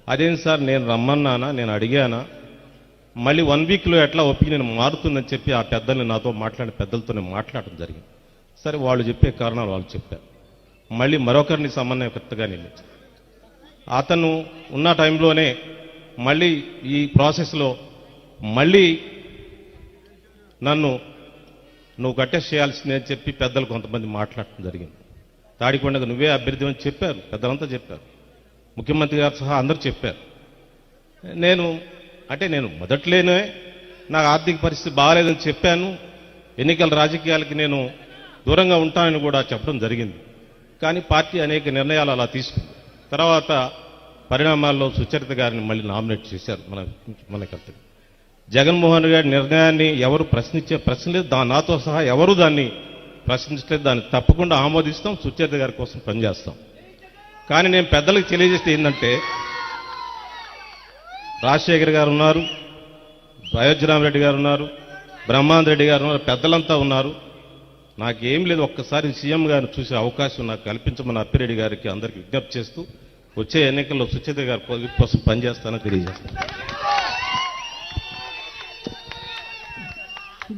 అదేం సార్, నేను రమ్మన్నానా, నేను అడిగానా, మళ్ళీ 1 వీక్లో ఎట్లా ఒపీనియన్ మారుతుందని చెప్పి ఆ పెద్దల్ని నాతో మాట్లాడిన పెద్దలతో నేను మాట్లాడడం జరిగింది. సరే, వాళ్ళు చెప్పే కారణాలు వాళ్ళు చెప్పారు. మళ్ళీ మరొకరిని సమన్వయకర్తగా నియమించారు. అతను ఉన్న టైంలోనే మళ్ళీ ఈ ప్రాసెస్లో మళ్ళీ నన్ను నువ్వు కట్టేసి చేయాల్సిందే అని చెప్పి పెద్దలు కొంతమంది మాట్లాడటం జరిగింది. తాడికొండకు నువ్వే అభ్యర్థి అని చెప్పారు, పెద్దలంతా చెప్పారు, ముఖ్యమంత్రి గారు సహా అందరూ చెప్పారు. నేను మొదట్లోనే నాకు ఆర్థిక పరిస్థితి బాగాలేదని చెప్పాను, ఎన్నికల రాజకీయాలకి నేను దూరంగా ఉంటానని కూడా చెప్పడం జరిగింది. కానీ పార్టీ అనేక నిర్ణయాలు అలా తీసుకుంది. తర్వాత పరిణామాల్లో సుచరిత గారిని మళ్ళీ నామినేట్ చేశారు మనకర్తగా. జగన్మోహన్ గారి నిర్ణయాన్ని ఎవరు ప్రశ్నించే ప్రశ్న లేదు, నాతో సహా ఎవరు దాన్ని ప్రశ్నించలేదు. దాన్ని తప్పకుండా ఆమోదిస్తాం, సుచరిత గారి కోసం పనిచేస్తాం. కానీ నేను పెద్దలకు తెలియజేస్తే ఏంటంటే, రాజశేఖర్ గారు ఉన్నారు, అయోధ్యరామరెడ్డి గారు ఉన్నారు, బ్రహ్మానంద రెడ్డి గారు ఉన్నారు, పెద్దలంతా ఉన్నారు. నాకేం లేదు, ఒక్కసారి సీఎం గారిని చూసే అవకాశం నాకు కల్పించమని అప్పిరెడ్డి గారికి అందరికీ విజ్ఞప్తి చేస్తూ వచ్చే ఎన్నికల్లో సుచరిత గారి కోసం పనిచేస్తానని తెలియజేస్తాను.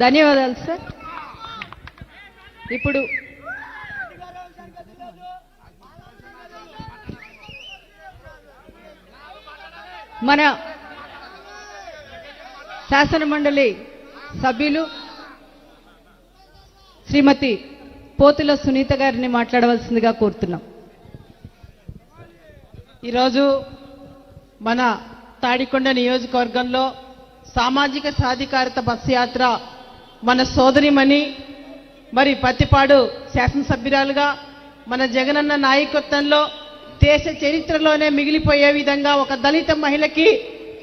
ధన్యవాదాలు సార్. ఇప్పుడు మన శాసనమండలి సభ్యులు శ్రీమతి పోతుల సునీత గారిని మాట్లాడవలసిందిగా కోరుతున్నాం. ఈరోజు మన తాడికొండ నియోజకవర్గంలో సామాజిక సాధికారత బస్సు యాత్ర మన సోదరిమణి మరి పత్తిపాడు శాసనసభ్యురాలుగా మన జగనన్న నాయకత్వంలో దేశ చరిత్రలోనే మిగిలిపోయే విధంగా ఒక దళిత మహిళకి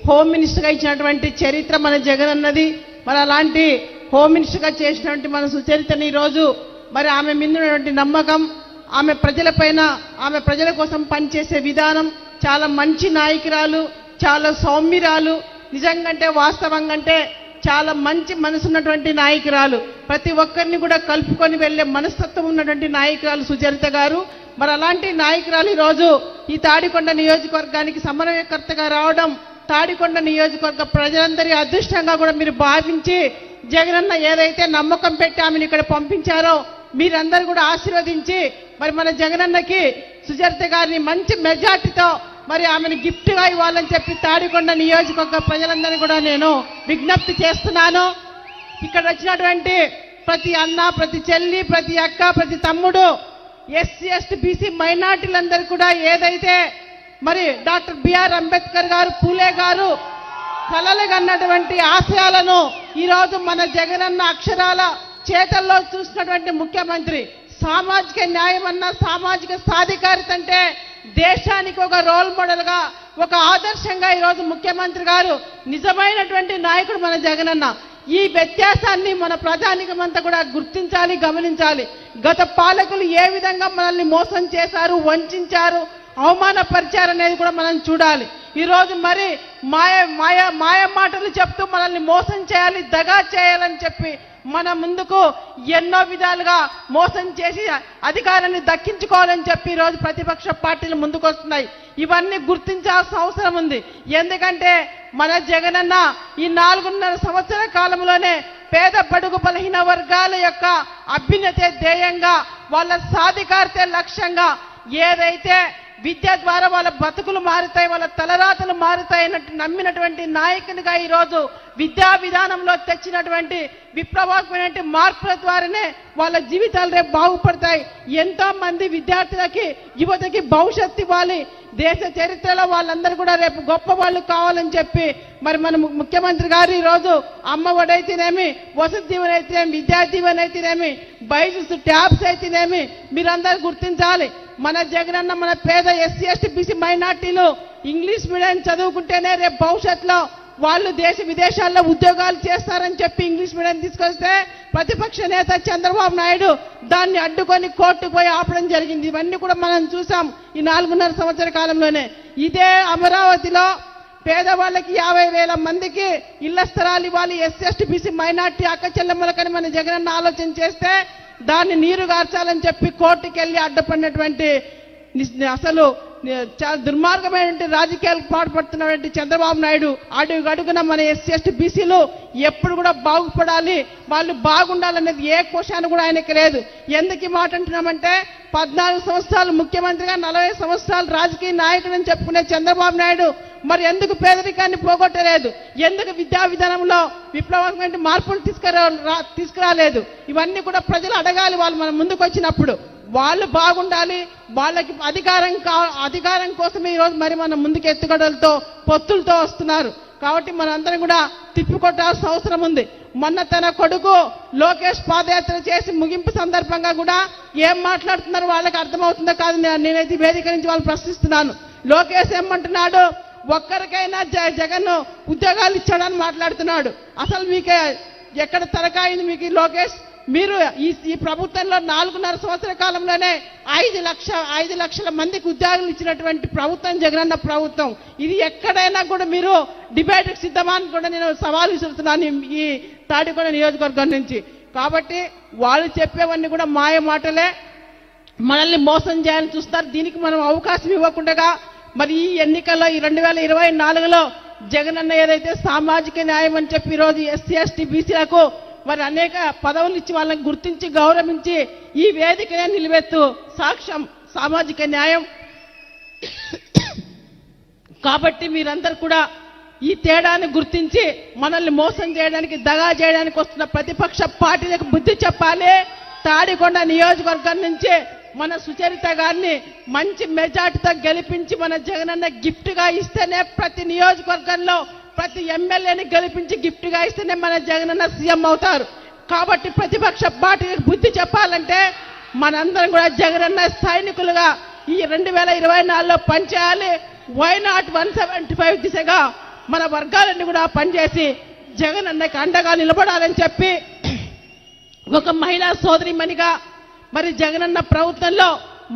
హోమ్ మినిస్టర్గా ఇచ్చినటువంటి చరిత్ర మన జగనన్నది. మరి అలాంటి హోమ్ మినిస్టర్గా చేసినటువంటి మన సుచరితని ఈరోజు మరి ఆమె మీద ఉన్నటువంటి నమ్మకం, ఆమె ప్రజలపైన, ఆమె ప్రజల కోసం పనిచేసే విధానం, చాలా మంచి నాయకురాలు, చాలా సౌమ్యురాలు, నిజంగా వాస్తవంగా చాలా మంచి మనసున్నటువంటి నాయకురాలు, ప్రతి ఒక్కరిని కూడా కలుపుకొని వెళ్లే మనస్తత్వం ఉన్నటువంటి నాయకురాలు సుచరిత గారు. మరి అలాంటి నాయకురాలు ఈరోజు ఈ తాడికొండ నియోజకవర్గానికి సమన్వయకర్తగా రావడం తాడికొండ నియోజకవర్గ ప్రజలందరి అదృష్టంగా కూడా మీరు భావించి, జగనన్న ఏదైతే నమ్మకం పెట్టి ఆమెను ఇక్కడ పంపించారో మీరందరూ కూడా ఆశీర్వదించి మరి మన జగనన్నకి సుచరిత గారిని మంచి మెజార్టీతో మరి ఆమెను గిఫ్ట్గా ఇవ్వాలని చెప్పి తాడికొండ నియోజకవర్గ ప్రజలందరినీ కూడా నేను విజ్ఞప్తి చేస్తున్నాను. ఇక్కడ వచ్చినటువంటి ప్రతి అన్న, ప్రతి చెల్లి, ప్రతి అక్క, ప్రతి తమ్ముడు, ఎస్సీ ఎస్టీ బీసీ మైనార్టీలందరూ కూడా ఏదైతే మరి డాక్టర్ బిఆర్ అంబేద్కర్ గారు, పూలే గారు కలలుగన్నటువంటి ఆశయాలను ఈరోజు మన జగనన్న అక్షరాల చేతల్లో చూసినటువంటి ముఖ్యమంత్రి. సామాజిక న్యాయం అన్న, సామాజిక సాధికారత అంటే దేశానికి ఒక రోల్ మోడల్ గా, ఒక ఆదర్శంగా ఈరోజు ముఖ్యమంత్రి గారు నిజమైనటువంటి నాయకుడు మన జగనన్న. ఈ వ్యత్యాసాన్ని మన ప్రజానికమంతా కూడా గుర్తించాలి, గమనించాలి. గత పాలకులు ఏ విధంగా మనల్ని మోసం చేశారు, వంచారు, అవమానపరిచారనేది కూడా మనం చూడాలి. ఈరోజు మరి మాయ మాటలు చెప్తూ మనల్ని మోసం చేయాలి, దగా చేయాలని చెప్పి మన ముందుకు ఎన్నో విధాలుగా మోసం చేసి అధికారాన్ని దక్కించుకోవాలని చెప్పి ఈరోజు ప్రతిపక్ష పార్టీలు ముందుకు వస్తున్నాయి. ఇవన్నీ గుర్తించాల్సిన అవసరం ఉంది. ఎందుకంటే మన జగనన్న ఈ 4.5 సంవత్సరాల కాలంలోనే పేద బడుగు బలహీన వర్గాల యొక్క అభ్యున్నతే ధ్యేయంగా, వాళ్ళ సాధికారతే లక్ష్యంగా ఏదైతే విద్య ద్వారా వాళ్ళ బతుకులు మారుతాయి, వాళ్ళ తలరాతలు మారుతాయి అన్నట్టు నమ్మినటువంటి నాయకునిగా ఈరోజు విద్యా విధానంలో తెచ్చినటువంటి విప్లవాత్మకమైన మార్పుల ద్వారానే వాళ్ళ జీవితాలు రేపు బాగుపడతాయి. ఎంతో మంది విద్యార్థులకి యువతకి భవిష్యత్తు ఇవ్వాలి. దేశ చరిత్రలో వాళ్ళందరూ కూడా రేపు గొప్ప వాళ్ళు కావాలని చెప్పి మరి మన ముఖ్యమంత్రి గారు ఈరోజు అమ్మ ఒడి అయితేనేమి, వసతి దీవెన అయితేనేమి, విద్యా దీవెన అయితేనేమి, బైజూస్ ట్యాబ్స్ అయితేనేమి మీరందరూ గుర్తించాలి. మన జగనన్న మన పేద ఎస్సీ ఎస్టీ బీసీ మైనార్టీలు ఇంగ్లీష్ మీడియం చదువుకుంటేనే రేపు భవిష్యత్తులో వాళ్ళు దేశ విదేశాల్లో ఉద్యోగాలు చేస్తారని చెప్పి ఇంగ్లీష్ మీడియం తీసుకొస్తే ప్రతిపక్ష నేత చంద్రబాబు నాయుడు దాన్ని అడ్డుకొని కోర్టుకు పోయి ఆపడం జరిగింది. ఇవన్నీ కూడా మనం చూసాం ఈ 4.5 సంవత్సర కాలంలోనే. ఇదే అమరావతిలో పేదవాళ్ళకి 50,000 మందికి ఇళ్ల స్థలాలు ఇవ్వాలి, ఎస్సీ ఎస్టీ బీసీ మైనార్టీ అక్క చెల్లెమ్మలకని మన జగనన్న ఆలోచన చేస్తే దాన్ని నీరు గార్చాలని చెప్పి కోర్టుకు వెళ్ళి అడ్డపడినటువంటి అసలు చాలా దుర్మార్గమైనటువంటి రాజకీయాలకు పాటుపడుతున్నటువంటి చంద్రబాబు నాయుడు అడుగున మన ఎస్సీ ఎస్టీ బీసీలు ఎప్పుడు కూడా బాగుపడాలి, వాళ్ళు బాగుండాలనేది ఏ క్వశ్చన్ కూడా ఆయనకి లేదు. ఎందుకు ఈ మాట అంటున్నామంటే 14 సంవత్సరాలు ముఖ్యమంత్రిగా 40 సంవత్సరాలు రాజకీయ నాయకుడు అని చెప్పుకునే చంద్రబాబు నాయుడు మరి ఎందుకు పేదరికాన్ని పోగొట్టలేదు, ఎందుకు విద్యా విధానంలో విప్లవాత్మకమైన మార్పులు తీసుకురాలేదు? ఇవన్నీ కూడా ప్రజలు అడగాలి. వాళ్ళు మన ముందుకు వచ్చినప్పుడు వాళ్ళు బాగుండాలి, వాళ్ళకి అధికారం కోసమే ఈరోజు మరి మన ముందుకు ఎత్తుగడలతో పొత్తులతో వస్తున్నారు. కాబట్టి మనందరం కూడా తిప్పికొట్టాల్సిన అవసరం ఉంది. మొన్న తన కొడుకు లోకేష్ పాదయాత్ర చేసి ముగింపు సందర్భంగా కూడా ఏం మాట్లాడుతున్నారు వాళ్ళకి అర్థమవుతుందో కాదు, నేనైతే వేదిక నుంచి వాళ్ళు ప్రశ్నిస్తున్నాను. లోకేష్ ఏమంటున్నాడు, ఒక్కరికైనా జగన్ ఉద్యోగాలు ఇచ్చాడని మాట్లాడుతున్నాడు. అసలు మీకు ఎక్కడ తరకాయింది మీకు లోకేష్? మీరు ఈ ప్రభుత్వంలో 4.5 సంవత్సర కాలంలోనే 5 లక్షల మందికి ఉద్యోగాలు ఇచ్చినటువంటి ప్రభుత్వం జగనన్న ప్రభుత్వం. ఇది ఎక్కడైనా కూడా మీరు డిబేట్కి సిద్ధమా అని కూడా నేను సవాల్ విసురుతున్నాను ఈ తాడికొండ నియోజకవర్గం నుంచి. కాబట్టి వాళ్ళు చెప్పేవన్నీ కూడా మాయ మాటలే, మనల్ని మోసం చేయాలని చూస్తారు. దీనికి మనం అవకాశం ఇవ్వకుండా మరి ఈ ఎన్నికల్లో ఈ 2024లో జగనన్న ఏదైతే సామాజిక న్యాయం అని చెప్పి ఈరోజు ఎస్సీ ఎస్టీ బీసీలకు మరి అనేక పదవులు ఇచ్చి వాళ్ళని గుర్తించి గౌరవించి ఈ వేదికనే నిలబెత్తు సాక్ష్యం సామాజిక న్యాయం. కాబట్టి మీరందరూ కూడా ఈ తేడాన్ని గుర్తించి మనల్ని మోసం చేయడానికి, దగా చేయడానికి వస్తున్న ప్రతిపక్ష పార్టీలకు బుద్ధి చెప్పాలి. తాడికొండ నియోజకవర్గం నుంచి మన సుచరిత గారిని మంచి మెజార్టీతో గెలిపించి మన జగనన్న గిఫ్ట్ గా ఇస్తేనే, ప్రతి నియోజకవర్గంలో ప్రతి ఎమ్మెల్యేని గెలిపించి గిఫ్ట్ గా ఇస్తేనే మన జగనన్న సీఎం అవుతారు. కాబట్టి ప్రతిపక్ష పార్టీలకు బుద్ధి చెప్పాలంటే మనందరం కూడా జగనన్న సైనికులుగా ఈ 2024లో పనిచేయాలి. వైనాట్ 175 దిశగా మన వర్గాలన్నీ కూడా పనిచేసి జగనన్నకి అండగా నిలబడాలని చెప్పి ఒక మహిళా సోదరిమణిగా మరి జగనన్న ప్రభుత్వంలో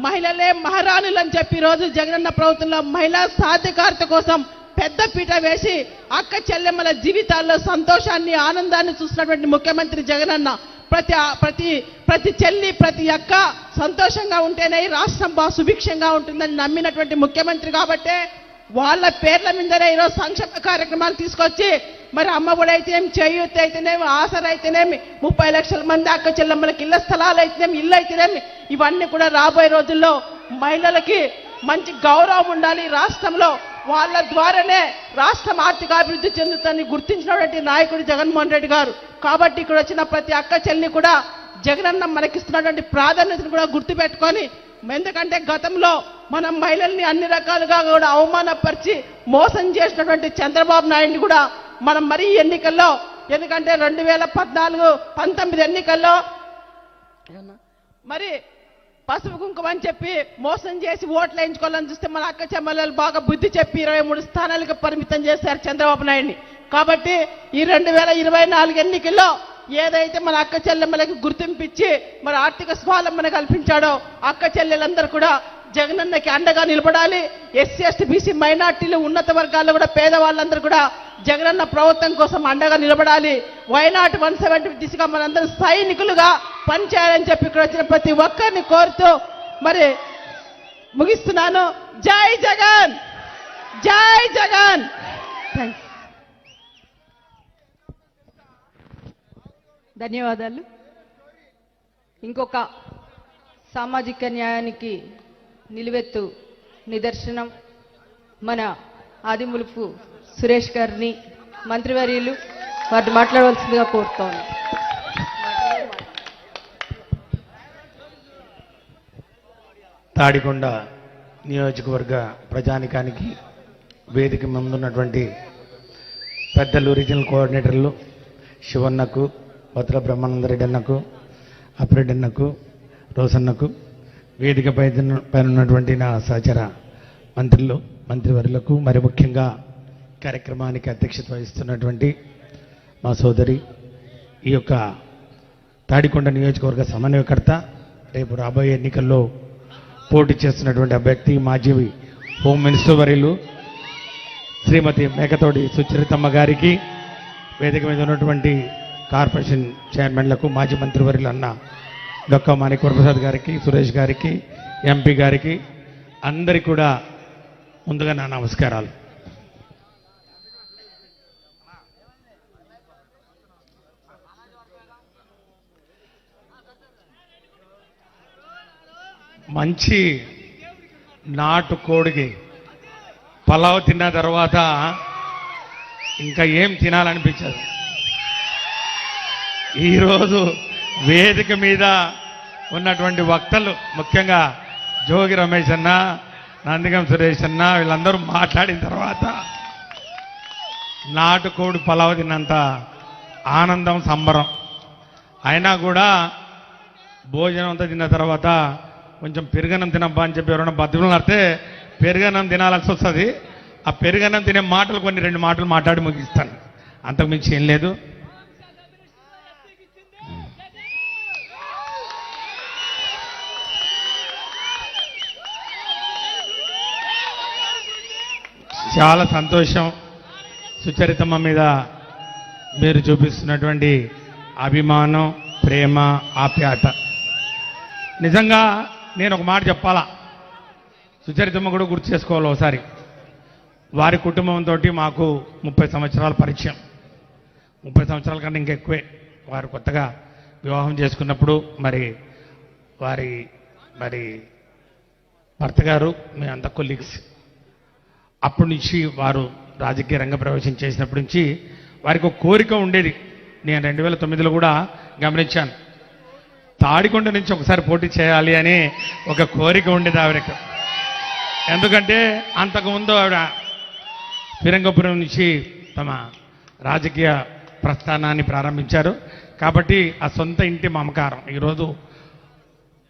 మహిళలే మహారాణులు అని చెప్పి రోజు జగనన్న ప్రభుత్వంలో మహిళా సాధికారత కోసం పెద్ద పీట వేసి అక్క చెల్లెమ్మల జీవితాల్లో సంతోషాన్ని, ఆనందాన్ని చూసినటువంటి ముఖ్యమంత్రి జగనన్న ప్రతి చెల్లి, ప్రతి అక్క సంతోషంగా ఉంటేనే రాష్ట్రం సుభిక్షంగా ఉంటుందని నమ్మినటువంటి ముఖ్యమంత్రి కాబట్టే వాళ్ళ పేర్ల మీదనే ఈరోజు సంక్షేమ కార్యక్రమాలు తీసుకొచ్చి మరి అమ్మఒడి అయితేనేమి, చేయూత అయితేనేమి, ఆసరా అయితేనేమి, 30 లక్షల మంది అక్క చెల్లెమ్మలకి ఇళ్ల స్థలాలు అయితేనేమి, ఇల్లు అయితేనేమి, ఇవన్నీ కూడా రాబోయే రోజుల్లో మహిళలకి మంచి గౌరవం ఉండాలి రాష్ట్రంలో. వాళ్ళ ద్వారానే రాష్ట్రం ఆర్థికాభివృద్ధి చెందుతుందని గుర్తించినటువంటి నాయకుడు జగన్మోహన్ రెడ్డి గారు. కాబట్టి ఇక్కడ వచ్చిన ప్రతి అక్క చెల్లిని కూడా జగనన్న మనకిస్తున్నటువంటి ప్రాధాన్యతను కూడా గుర్తుపెట్టుకొని, ఎందుకంటే గతంలో మనం మహిళల్ని అన్ని రకాలుగా కూడా అవమానపరిచి మోసం చేసినటువంటి చంద్రబాబు నాయుడిని కూడా మనం మరీ ఎన్నికల్లో, ఎందుకంటే 2014-19 ఎన్నికల్లో మరి పసుపు కుంకుమ అని చెప్పి మోసం చేసి ఓట్లు వేయించుకోవాలని చూస్తే మన అక్క చెల్లెలు బాగా బుద్ధి చెప్పి 23 స్థానాలకు పరిమితం చేశారు చంద్రబాబు నాయుడిని. కాబట్టి ఈ 2024 ఎన్నికల్లో ఏదైతే మన అక్క చెల్లెమ్మలకి గుర్తింపిచ్చి మరి ఆర్థిక స్వావలంబన కల్పించాడో అక్క చెల్లెలందరూ కూడా జగనన్నకి అండగా నిలబడాలి. ఎస్సీ ఎస్టీ బీసీ మైనార్టీలు, ఉన్నత వర్గాల్లో కూడా పేదవాళ్ళందరూ కూడా జగనన్న ప్రభుత్వం కోసం అండగా నిలబడాలి. వైనాట్ 170 దిశగా మనందరం సైనికులుగా పనిచేయాలని చెప్పి ఇక్కడ వచ్చిన ప్రతి ఒక్కరిని కోరుతూ మరి ముగిస్తున్నాను. జై జగన్, జై జగన్. ధన్యవాదాలు. ఇంకొక సామాజిక న్యాయానికి నిలువెత్తు నిదర్శనం మన ఆదిమూలపు సురేష్ గారిని మంత్రివర్యులు వారిని మాట్లాడవలసిందిగా కోరుతోంది. తాడికొండ నియోజకవర్గ ప్రజానికానికి వేదిక ముందున్నటువంటి పెద్దలు రీజనల్ కోఆర్డినేటర్లు శివన్నకు, వత్ర బ్రహ్మానందరెడ్డి అన్నకు, అప్రెడ్డి అన్నకు, రోసన్నకు, వేదిక పైన ఉన్నటువంటి నా సహచర మంత్రులు, మంత్రివర్యులకు, మరి ముఖ్యంగా కార్యక్రమానికి అధ్యక్షత వహిస్తున్నటువంటి మా సోదరి, ఈ యొక్క తాడికొండ నియోజకవర్గ సమన్వయకర్త, రేపు రాబోయే ఎన్నికల్లో పోటీ చేస్తున్నటువంటి అభ్యర్థి, మాజీ హోమ్ మినిస్టర్ వర్యులు శ్రీమతి మేకతోటి సుచరితమ్మ గారికి, వేదిక మీద ఉన్నటువంటి కార్పొరేషన్ చైర్మన్లకు, మాజీ మంత్రివర్యులు అన్న డొక్కా మాణిక్ వరప్రసాద్ గారికి, సురేష్ గారికి, ఎంపీ గారికి, అందరికీ కూడా ముందుగా నా నమస్కారాలు. మంచి నాటుకోడికి పలావ్ తిన్న తర్వాత ఇంకా ఏం తినాలనిపించదు. ఈరోజు వేదిక మీద ఉన్నటువంటి వక్తలు, ముఖ్యంగా జోగి రమేష్ అన్న, నందిగం సురేష్ అన్న, వీళ్ళందరూ మాట్లాడిన తర్వాత నాటుకోడి పలావ్ తిన్నంత ఆనందం, సంబరం. అయినా కూడా భోజనం అంతా తిన్న తర్వాత కొంచెం పెరుగన్నం తినబ్బా అని చెప్పి ఎవరైనా బతుకులు నడితే పెరుగన్నం తినాల్సి వస్తుంది. ఆ పెరుగన్నం తినే మాటలు కొన్ని 2 మాటలు మాట్లాడి ముగిస్తాను, అంతకుమించి ఏం లేదు. చాలా సంతోషం సుచరితమ్మ మీద మీరు చూపిస్తున్నటువంటి అభిమానం, ప్రేమ, ఆప్యాయత. నిజంగా నేను ఒక మాట చెప్పాలా, సుచరితమ్మ కూడా గుర్తు చేసుకోవాలి ఒకసారి. వారి కుటుంబంతో మాకు 30 సంవత్సరాల పరిచయం, 30 సంవత్సరాల కన్నా ఇంకా ఎక్కువే. వారు కొత్తగా వివాహం చేసుకున్నప్పుడు వారి భర్త గారు, మేమంతా కొలీగ్స్. అప్పటి నుంచి వారు రాజకీయ రంగ ప్రవేశం చేసినప్పటి నుంచి వారికి ఒక కోరిక ఉండేది. నేను 2009లో కూడా గమనించాను, తాడికొండ నుంచి ఒకసారి పోటీ చేయాలి అని ఒక కోరిక ఉండేది ఆవిడకు. ఎందుకంటే అంతకుముందు ఆవిడ ఫిరంగపురం నుంచి తమ రాజకీయ ప్రస్థానాన్ని ప్రారంభించారు. కాబట్టి ఆ సొంత ఇంటి మమకారం. ఈరోజు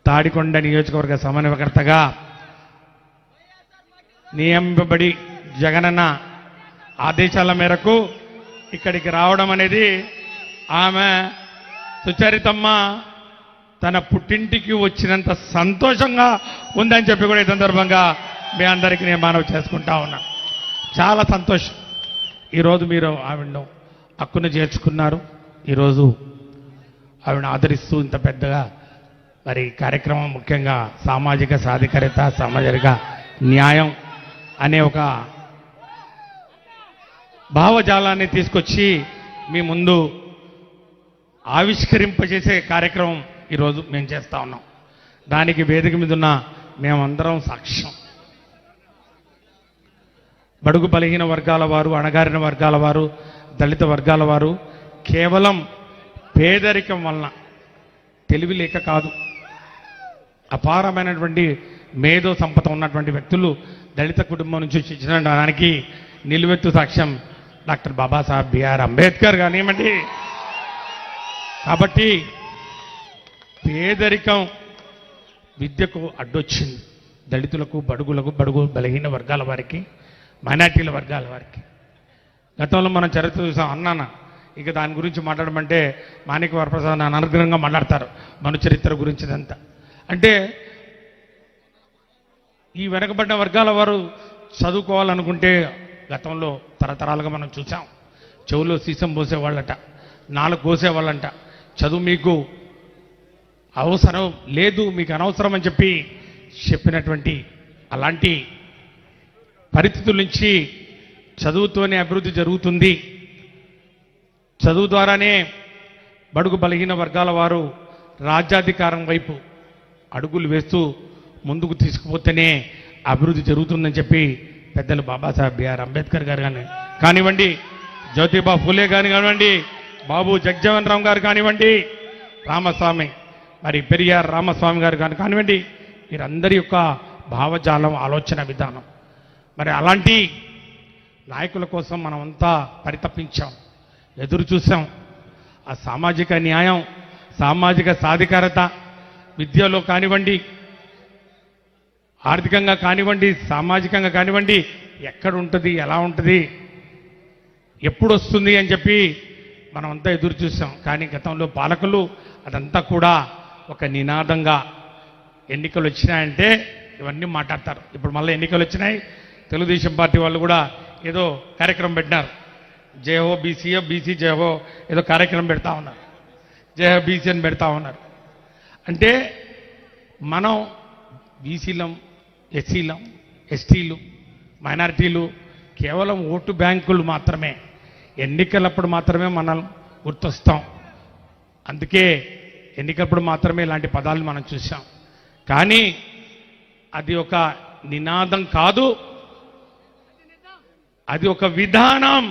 తాడికొండ నియోజకవర్గ సమన్వయకర్తగా నియమింపబడి జగనన్న ఆదేశాల మేరకు ఇక్కడికి రావడం అనేది, ఆమె సుచరితమ్మ తన పుట్టింటికి వచ్చినంత సంతోషంగా ఉందని చెప్పి కూడా ఈ సందర్భంగా మీ అందరికీ నేను మనవి చేసుకుంటా ఉన్నా. చాలా సంతోషం. ఈరోజు మీరు ఆవిడను హక్కును చేర్చుకున్నారు. ఈరోజు ఆవిడను ఆదరిస్తూ ఇంత పెద్దగా కార్యక్రమం, ముఖ్యంగా సామాజిక సాధికారత, సామాజిక న్యాయం అనే ఒక భావజాలాన్ని తీసుకొచ్చి మీ ముందు ఆవిష్కరింపజేసే కార్యక్రమం ఈరోజు మేము చేస్తా ఉన్నాం. దానికి వేదిక మీద ఉన్న మేమందరం సాక్ష్యం. బడుగు బలహీన వర్గాల వారు, అణగారిన వర్గాల వారు, దళిత వర్గాల వారు కేవలం పేదరికం వలన, తెలివి లేక కాదు, అపారమైనటువంటి మేధో సంపద ఉన్నటువంటి వ్యక్తులు దళిత కుటుంబం నుంచి వచ్చిన దానికి నిలువెత్తు సాక్ష్యం డాక్టర్ బాబాసాహెబ్ బిఆర్ అంబేద్కర్ కానివ్వండి. కాబట్టి పేదరికం విద్యకు అడ్డొచ్చింది. దళితులకు, బడుగు బలహీన వర్గాల వారికి, మైనార్టీల వర్గాల వారికి. గతంలో మనం చరిత్ర చూసాం. అన్నాన ఇక దాని గురించి మాట్లాడమంటే మాణిక్ వరప్రసాద్ అనర్గళంగా మాట్లాడతారు మన చరిత్ర గురించి. ఇదంతా అంటే ఈ వెనకబడ్డ వర్గాల వారు చదువుకోవాలనుకుంటే గతంలో తరతరాలుగా మనం చూసాం. చెవులో సీసం పోసేవాళ్ళట, నాలుగు కోసేవాళ్ళంట. చదువు మీకు అవసరం లేదు, మీకు అనవసరం అని చెప్పినటువంటి అలాంటి పరిస్థితుల నుంచి చదువుతోనే అభివృద్ధి జరుగుతుంది, చదువు ద్వారానే బడుగు బలహీన వర్గాల వారు రాజ్యాధికారం వైపు అడుగులు వేస్తూ ముందుకు తీసుకుపోతేనే అభివృద్ధి జరుగుతుందని చెప్పి పెద్దలు బాబాసాహెబ్ బిఆర్ అంబేద్కర్ గారు కానివ్వండి, జ్యోతిబా ఫులే గారు కానివ్వండి, బాబు జగజ్జీవన్ రామ్ గారు కానివ్వండి, రామస్వామి మరి పెరియార్ రామస్వామి గారు కానివ్వండి, వీరందరి యొక్క భావజాలం, ఆలోచన విధానం, మరి అలాంటి నాయకుల కోసం మనమంతా పరితపించాం, ఎదురు చూసాం. ఆ సామాజిక న్యాయం, సామాజిక సాధికారత విద్యలో కానివ్వండి, ఆర్థికంగా కానివ్వండి, సామాజికంగా కానివ్వండి, ఎక్కడ ఉంటుంది, ఎలా ఉంటుంది, ఎప్పుడు వస్తుంది అని చెప్పి మనమంతా ఎదురు చూసాం. కానీ గతంలో పాలకులు అదంతా కూడా ఒక నినాదంగా, ఎన్నికలు వచ్చినాయంటే ఇవన్నీ మాట్లాడతారు. ఇప్పుడు మళ్ళీ ఎన్నికలు వచ్చినాయి, తెలుగుదేశం పార్టీ వాళ్ళు కూడా ఏదో కార్యక్రమం పెట్టినారు, జయహో బీసీఓ బీసీ జయహో ఏదో కార్యక్రమం పెడతా ఉన్నారు, జయహో బీసీ అని పెడతా ఉన్నారు. అంటే మనం బీసీలం, ఎస్సీలం, ఎస్టీలు, మైనారిటీలు కేవలం ఓటు బ్యాంకులు మాత్రమే, ఎన్నికలప్పుడు మాత్రమే మనం గుర్తొస్తాం. అందుకే ఎన్నికలప్పుడు మాత్రమే ఇలాంటి పదాలు మనం చూసాం. కానీ అది ఒక నినాదం కాదు, అది ఒక విధానం.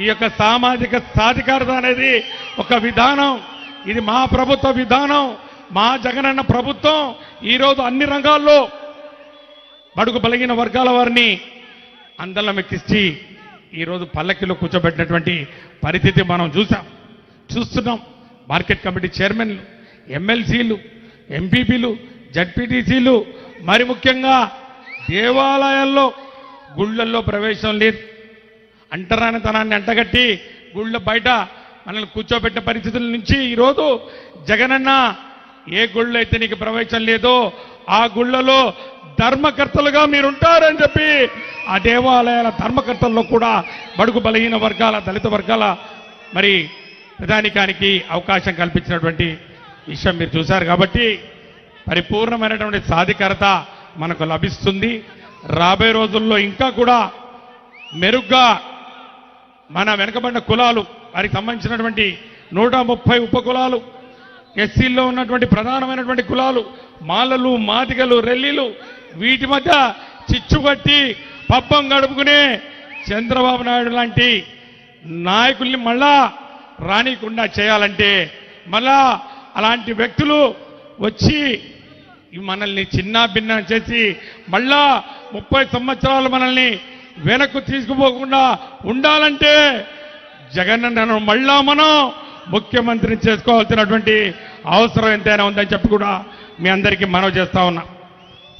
ఈ యొక్క సామాజిక సాధికారత అనేది ఒక విధానం. ఇది మా ప్రభుత్వ విధానం, మా జగనన్న ప్రభుత్వం ఈరోజు అన్ని రంగాల్లో బడుగు బలగిన వర్గాల వారిని అందలం ఎక్కించి ఈరోజు పల్లకిలో కూర్చోబెట్టినటువంటి పరిస్థితి మనం చూస్తున్నాం. మార్కెట్ కమిటీ చైర్మన్లు, ఎమ్మెల్సీలు, ఎంపీపీలు, జడ్పీటీసీలు, మరి ముఖ్యంగా దేవాలయాల్లో గుళ్ళల్లో ప్రవేశం లేదు, అంటరానితనాన్ని అంటగట్టి గుళ్ళ బయట మనల్ని కూర్చోబెట్టిన పరిస్థితుల నుంచి ఈరోజు జగనన్న ఏ గుళ్ళో అయితే నీకు ప్రవేశం లేదో ఆ గుళ్ళలో ధర్మకర్తలుగా మీరుంటారని చెప్పి ఆ దేవాలయాల ధర్మకర్తల్లో కూడా బడుగు బలహీన వర్గాల, దళిత వర్గాల మరి ప్రధానికానికి అవకాశం కల్పించినటువంటి విషయం మీరు చూశారు. కాబట్టి పరిపూర్ణమైనటువంటి సాధికారత మనకు లభిస్తుంది. రాబోయే రోజుల్లో ఇంకా కూడా మెరుగ్గా మన వెనుకబడిన కులాలు, వారికి సంబంధించినటువంటి 130 ఉపకులాలు, ఎస్సీల్లో ఉన్నటువంటి ప్రధానమైనటువంటి కులాలు, మాలలు, మాదిగలు, రెల్లీలు, వీటి మధ్య చిచ్చుబట్టి పబ్బం గడుపుకునే చంద్రబాబు నాయుడు లాంటి నాయకుల్ని మళ్ళా రానికుండా చేయాలంటే, మళ్ళా అలాంటి వ్యక్తులు వచ్చి మనల్ని చిన్న భిన్న చేసి మళ్ళా 30 సంవత్సరాలు మనల్ని వెనక్కు తీసుకుపోకుండా ఉండాలంటే జగనన్నను మళ్ళా మనం ముఖ్యమంత్రిని చేసుకోవాల్సినటువంటి అవసరం ఎంతైనా ఉందని చెప్పి కూడా మీ అందరికీ మనవి చేస్తా ఉన్నా.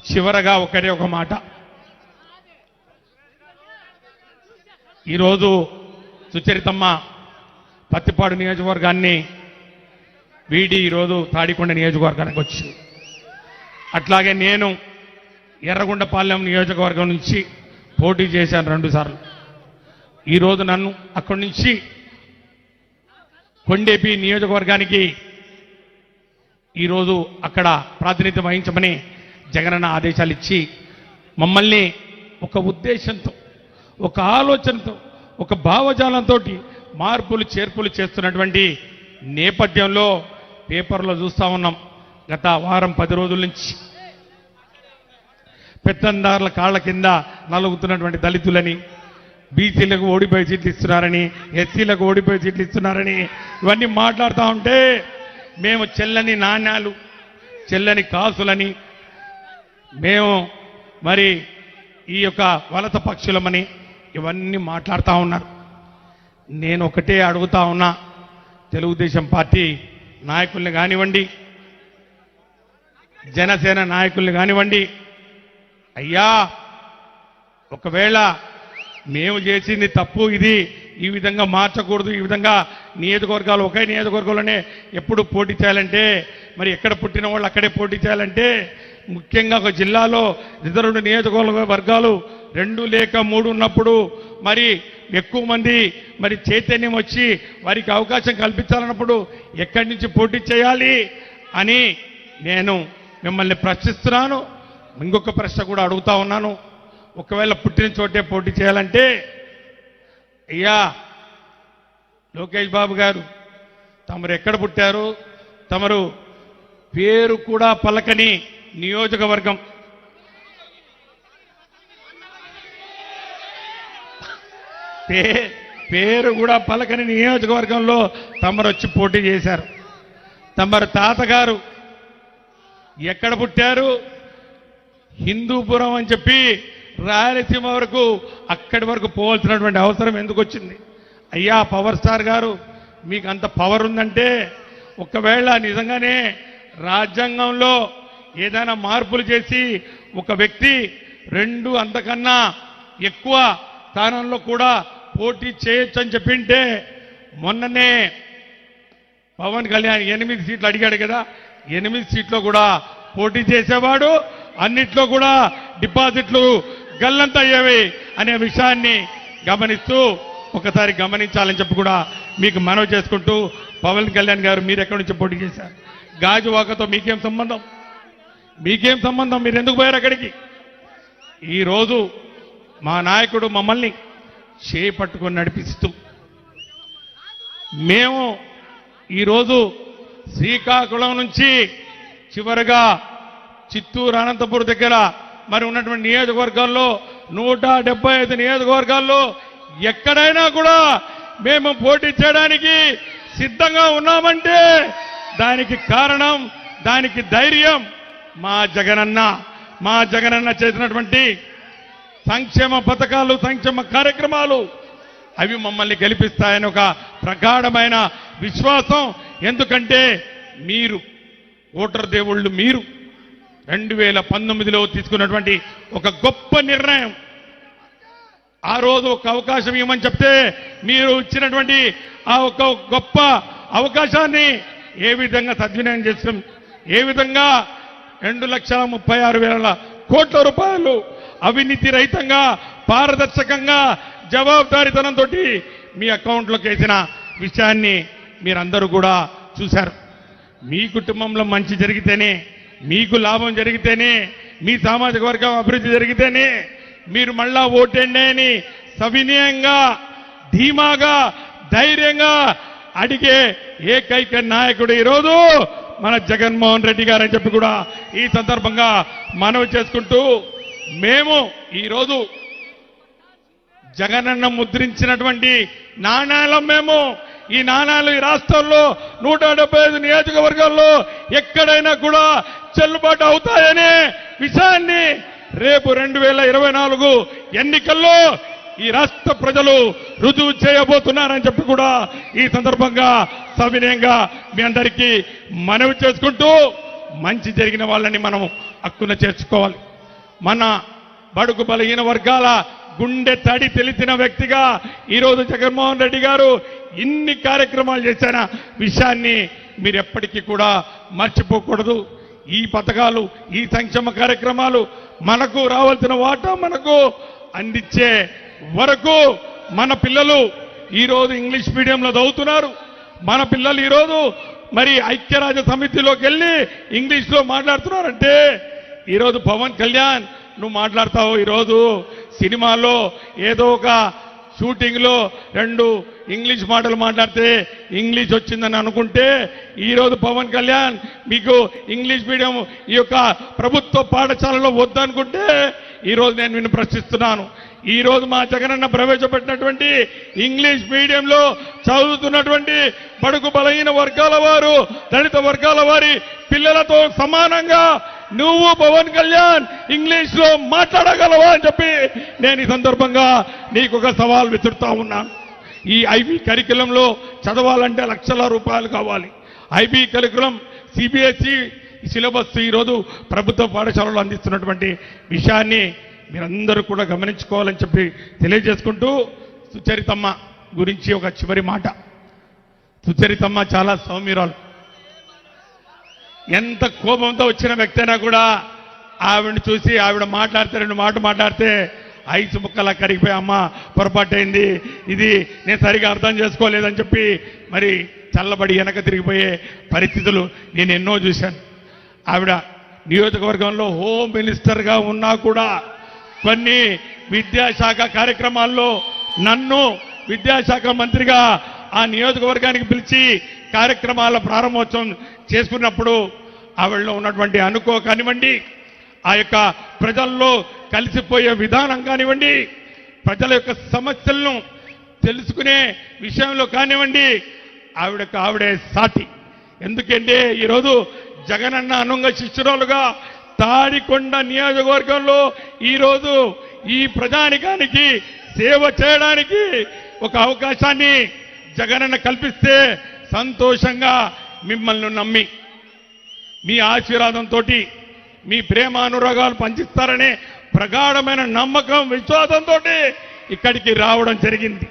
చివరగా ఒకటే ఒక మాట, ఈరోజు సుచరితమ్మ పత్తిపాడు నియోజకవర్గాన్ని వీడి ఈరోజు తాడికొండ నియోజకవర్గానికి వచ్చింది. అట్లాగే నేను ఎర్రగొండపాలెం నియోజకవర్గం నుంచి పోటీ చేశాను 2 సార్లు. ఈరోజు నన్ను అక్కడి నుంచి కొండేపి నియోజకవర్గానికి ఈరోజు అక్కడ ప్రాతినిధ్యం వహించమని జగనన్న ఆదేశాలు ఇచ్చి మమ్మల్ని ఒక ఉద్దేశంతో, ఒక ఆలోచనతో, ఒక భావజాలంతో మార్పులు చేర్పులు చేస్తున్నటువంటి నేపథ్యంలో పేపర్లో చూస్తా ఉన్నాం. గత వారం 10 రోజుల నుంచి పెత్తందారుల కాళ్ల కింద నలుగుతున్నటువంటి దళితులని, బీసీలకు ఓడిపోయి సీట్లు ఇస్తున్నారని, ఎస్సీలకు ఓడిపోయి సీట్లు ఇస్తున్నారని ఇవన్నీ మాట్లాడుతూ ఉంటే మేము చెల్లని నాణ్యాలు, చెల్లని కాసులని, మేము మరి ఈ యొక్క వలస పక్షులమని ఇవన్నీ మాట్లాడుతూ ఉన్నారు. నేను ఒకటే అడుగుతా ఉన్నా, తెలుగుదేశం పార్టీ నాయకుల్ని కానివ్వండి, జనసేన నాయకుల్ని కానివ్వండి, అయ్యా ఒకవేళ మేము చేసింది తప్పు, ఇది ఈ విధంగా మార్చకూడదు, ఈ విధంగా నియోజకవర్గాలు ఒకే నియోజకవర్గంలోనే ఎప్పుడు పోటీ చేయాలంటే, మరి ఎక్కడ పుట్టిన వాళ్ళు అక్కడే పోటీ చేయాలంటే, ముఖ్యంగా ఒక జిల్లాలో రిజర్వ్డ్ నియోజకవర్గాలు 2 లేక 3 ఉన్నప్పుడు మరి ఎక్కువ మంది మరి చైతన్యం వచ్చి వారికి అవకాశం కల్పించాలన్నప్పుడు ఎక్కడి నుంచి పోటీ చేయాలి అని నేను మిమ్మల్ని ప్రశ్నిస్తున్నాను. ఇంకొక ప్రశ్న కూడా అడుగుతా ఉన్నాను. ఒకవేళ పుట్టిన చోటే పోటీ చేయాలంటే, అయ్యా లోకేష్ బాబు గారు, తమరు ఎక్కడ పుట్టారు, తమరు పేరు కూడా పలకని నియోజకవర్గం, పేరు కూడా పలకని నియోజకవర్గంలో తమరు వచ్చి పోటీ చేశారు. తమరు తాతగారు ఎక్కడ పుట్టారు? హిందూపురం అని చెప్పి రాయలసీమ వరకు అక్కడి వరకు పోవాల్సినటువంటి అవసరం ఎందుకు వచ్చింది? అయ్యా పవర్ స్టార్ గారు, మీకు అంత పవర్ ఉందంటే ఒకవేళ నిజంగానే రాజ్యాంగంలో ఏదైనా మార్పులు చేసి ఒక వ్యక్తి 2 అంతకన్నా ఎక్కువ స్థానంలో కూడా పోటీ చేయొచ్చు అని చెప్పింటే, మొన్ననే పవన్ కళ్యాణ్ 8 సీట్లు అడిగాడు కదా, 8 సీట్లో కూడా పోటీ చేసేవాడు, అన్నిట్లో కూడా డిపాజిట్లు గల్లంత అయ్యేవి అనే విషయాన్ని గమనిస్తూ ఒకసారి గమనించాలని చెప్పి కూడా మీకు మనవి చేసుకుంటూ, పవన్ కళ్యాణ్ గారు మీరు ఎక్కడి నుంచి పోటీ చేశారు? గాజువాకతో మీకేం సంబంధం? మీకేం సంబంధం? మీరు ఎందుకు పోయారు అక్కడికి? ఈరోజు మా నాయకుడు మమ్మల్ని చేపట్టుకొని నడిపిస్తూ మేము ఈరోజు శ్రీకాకుళం నుంచి చివరగా చిత్తూరు అనంతపురం దగ్గర మరి ఉన్నటువంటి నియోజకవర్గాల్లో 175 నియోజకవర్గాల్లో ఎక్కడైనా కూడా మేము పోటీ చేయడానికి సిద్ధంగా ఉన్నామంటే దానికి కారణం, దానికి ధైర్యం మా జగనన్న చేసినటువంటి సంక్షేమ పథకాలు, సంక్షేమ కార్యక్రమాలు అవి మమ్మల్ని గెలిపిస్తాయని ఒక ప్రగాఢమైన విశ్వాసం. ఎందుకంటే మీరు ఓటర్ దేవుళ్ళు, మీరు 2019లో తీసుకున్నటువంటి ఒక గొప్ప నిర్ణయం. ఆ రోజు ఒక అవకాశం ఇవ్వమని చెప్తే మీరు ఇచ్చినటువంటి ఆ ఒక గొప్ప అవకాశాన్ని ఏ విధంగా సద్వినియోగం చేస్తాం, ఏ విధంగా 2,36,000 కోట్ల రూపాయలు అవినీతి రహితంగా పారదర్శకంగా జవాబుదారీతనంతో మీ అకౌంట్లోకి వేసిన విషయాన్ని మీరందరూ కూడా చూశారు. మీ కుటుంబంలో మంచి జరిగితేనే, మీకు లాభం జరిగితేనే, మీ సామాజిక వర్గం అభివృద్ధి జరిగితేనే మీరు మళ్ళా ఓటేండి అని సవినయంగా, ధీమాగా, ధైర్యంగా అడిగే ఏకైక నాయకుడు ఈరోజు మన జగన్మోహన్ రెడ్డి గారని చెప్పి కూడా ఈ సందర్భంగా మనవి చేసుకుంటూ, మేము ఈరోజు జగనన్న ముద్రించినటువంటి నాణాలం, మేము ఈ నాణాలు ఈ రాష్ట్రంలో 175 నియోజకవర్గాల్లో ఎక్కడైనా కూడా చెల్లుబాటు అవుతాయనే విషయాన్ని రేపు 2024 ఎన్నికల్లో ఈ రాష్ట్ర ప్రజలు రుజువు చేయబోతున్నారని చెప్పి కూడా ఈ సందర్భంగా సవినయంగా మీ అందరికీ మనవి చేసుకుంటూ, మంచి జరిగిన వాళ్ళని మనం హక్కున చేర్చుకోవాలి. మన బడుగు బలహీన వర్గాల గుండె తడి తెలిసిన వ్యక్తిగా ఈరోజు జగన్మోహన్ రెడ్డి గారు ఇన్ని కార్యక్రమాలు చేసిన విషయాన్ని మీరు ఎప్పటికీ కూడా మర్చిపోకూడదు. ఈ పథకాలు, ఈ సంక్షేమ కార్యక్రమాలు మనకు రావాల్సిన వాటా మనకు అందించే వరకు మన పిల్లలు ఈరోజు ఇంగ్లీష్ మీడియంలో చదువుతున్నారు. మన పిల్లలు ఈరోజు మరి ఐక్యరాజ్య సమితిలోకి వెళ్ళి ఇంగ్లీష్లో మాట్లాడుతున్నారంటే ఈరోజు పవన్ కళ్యాణ్ నువ్వు మాట్లాడతావు. ఈరోజు సినిమాలో ఏదో ఒక షూటింగ్లో 2 ఇంగ్లీష్ మాటలు మాట్లాడితే ఇంగ్లీష్ వచ్చిందని అనుకుంటే, ఈరోజు పవన్ కళ్యాణ్ మీకు ఇంగ్లీష్ మీడియం ఈ యొక్క ప్రభుత్వ పాఠశాలలో వద్దనుకుంటే ఈరోజు నేను నిన్ను ప్రశ్నిస్తున్నాను. ఈరోజు మా జగనన్న ప్రవేశపెట్టినటువంటి ఇంగ్లీష్ మీడియంలో చదువుతున్నటువంటి బడుగు బలహీన వర్గాల వారు, దళిత వర్గాల వారి పిల్లలతో సమానంగా నువ్వు పవన్ కళ్యాణ్ ఇంగ్లీష్ లో మాట్లాడగలవా అని చెప్పి నేను ఈ సందర్భంగా నీకు ఒక సవాల్ విసురుతా ఉన్నాను. ఈ ఐబీ కరికులంలో చదవాలంటే లక్షల రూపాయలు కావాలి. ఐబీ కరికులం సిబిఎస్ఈ సిలబస్ ఈరోజు ప్రభుత్వ పాఠశాలలో అందిస్తున్నటువంటి విషయాన్ని మీరందరూ కూడా గమనించుకోవాలని చెప్పి తెలియజేసుకుంటూ, సుచరితమ్మ గురించి ఒక చివరి మాట. సుచరితమ్మ చాలా సౌమ్యురాలు. ఎంత కోపంతో వచ్చిన వ్యక్తి అయినా కూడా ఆవిడని చూసి ఆవిడ మాట్లాడితే 2 మాటలు మాట్లాడితే ఐసు ముక్కలా కరిగిపోయి, అమ్మ పొరపాటైంది, ఇది నేను సరిగా అర్థం చేసుకోలేదని చెప్పి మరి చల్లబడి వెనక తిరిగిపోయే పరిస్థితులు నేను ఎన్నో చూశాను. ఆవిడ నియోజకవర్గంలో హోమ్ మినిస్టర్గా ఉన్నా కూడా కొన్ని విద్యాశాఖ కార్యక్రమాల్లో నన్ను విద్యాశాఖ మంత్రిగా ఆ నియోజకవర్గానికి పిలిచి కార్యక్రమాల ప్రారంభోత్సవం చేసుకున్నప్పుడు ఆవిడలో ఉన్నటువంటి అనుకో కానివ్వండి, ఆ యొక్క ప్రజల్లో కలిసిపోయే విధానం కానివ్వండి, ప్రజల యొక్క సమస్యలను తెలుసుకునే విషయంలో కానివ్వండి ఆవిడే సాటి. ఎందుకంటే ఈరోజు జగనన్న అనుంగ శిష్యురాలుగా తాడికొండ నియోజకవర్గంలో ఈరోజు ఈ ప్రజానికానికి సేవ చేయడానికి ఒక అవకాశాన్ని జగనన్న కల్పిస్తే సంతోషంగా మిమ్మల్ని నమ్మి మీ ఆశీర్వాదంతో మీ ప్రేమ అనురాగాలు పంచిస్తారనే ప్రగాఢమైన నమ్మకం విశ్వాసంతో ఇక్కడికి రావడం జరిగింది.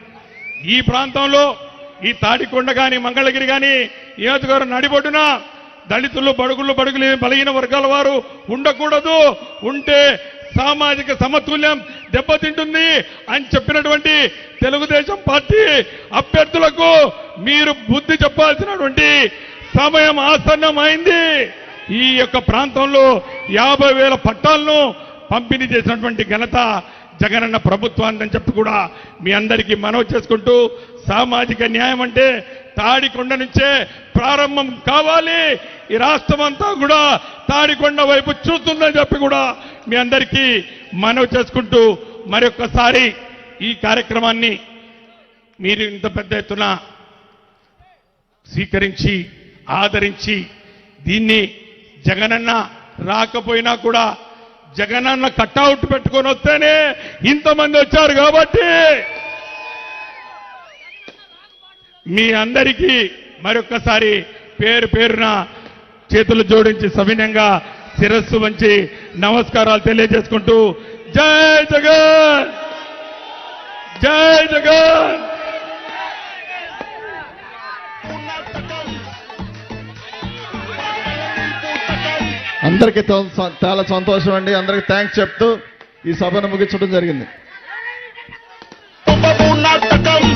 ఈ ప్రాంతంలో ఈ తాడికొండ కానీ మంగళగిరి కానీ నియోజకవర్గం నడిబొడ్డున దళితులు బడుగులు బలహీన వర్గాల వారు ఉండకూడదు, ఉంటే సామాజిక సమతుల్యం దెబ్బతింటుంది అని చెప్పినటువంటి తెలుగుదేశం పార్టీ అభ్యర్థులకు మీరు బుద్ధి చెప్పాల్సినటువంటి సమయం ఆసన్నమైంది. ఈ యొక్క ప్రాంతంలో 50,000 పట్టాలను పంపిణీ చేసినటువంటి ఘనత జగనన్న ప్రభుత్వాన్ని చెప్పి కూడా మీ అందరికీ మనవి చేసుకుంటూ, సామాజిక న్యాయం అంటే తాడికొండ నుంచే ప్రారంభం కావాలి. ఈ రాష్ట్రం అంతా కూడా తాడికొండ వైపు చూస్తుందని చెప్పి కూడా మీ అందరికీ మనవి చేసుకుంటూ మరొక్కసారి ఈ కార్యక్రమాన్ని మీరు ఇంత పెద్ద ఎత్తున స్వీకరించి ఆదరించి దీన్ని జగనన్న రాకపోయినా కూడా జగనన్న కట్అవుట్ పెట్టుకొని వస్తేనే ఇంతమంది వచ్చారు కాబట్టి మీ అందరికీ మరొక్కసారి పేరు పేరున చేతులు జోడించి సవినయంగా శిరస్సు వంచి నమస్కారాలు తెలియజేసుకుంటూ జై జగన్, జై జగన్. అందరికీ చాలా సంతోషం అండి. అందరికీ థ్యాంక్స్ చెప్తూ ఈ సభను ముగించడం జరిగింది.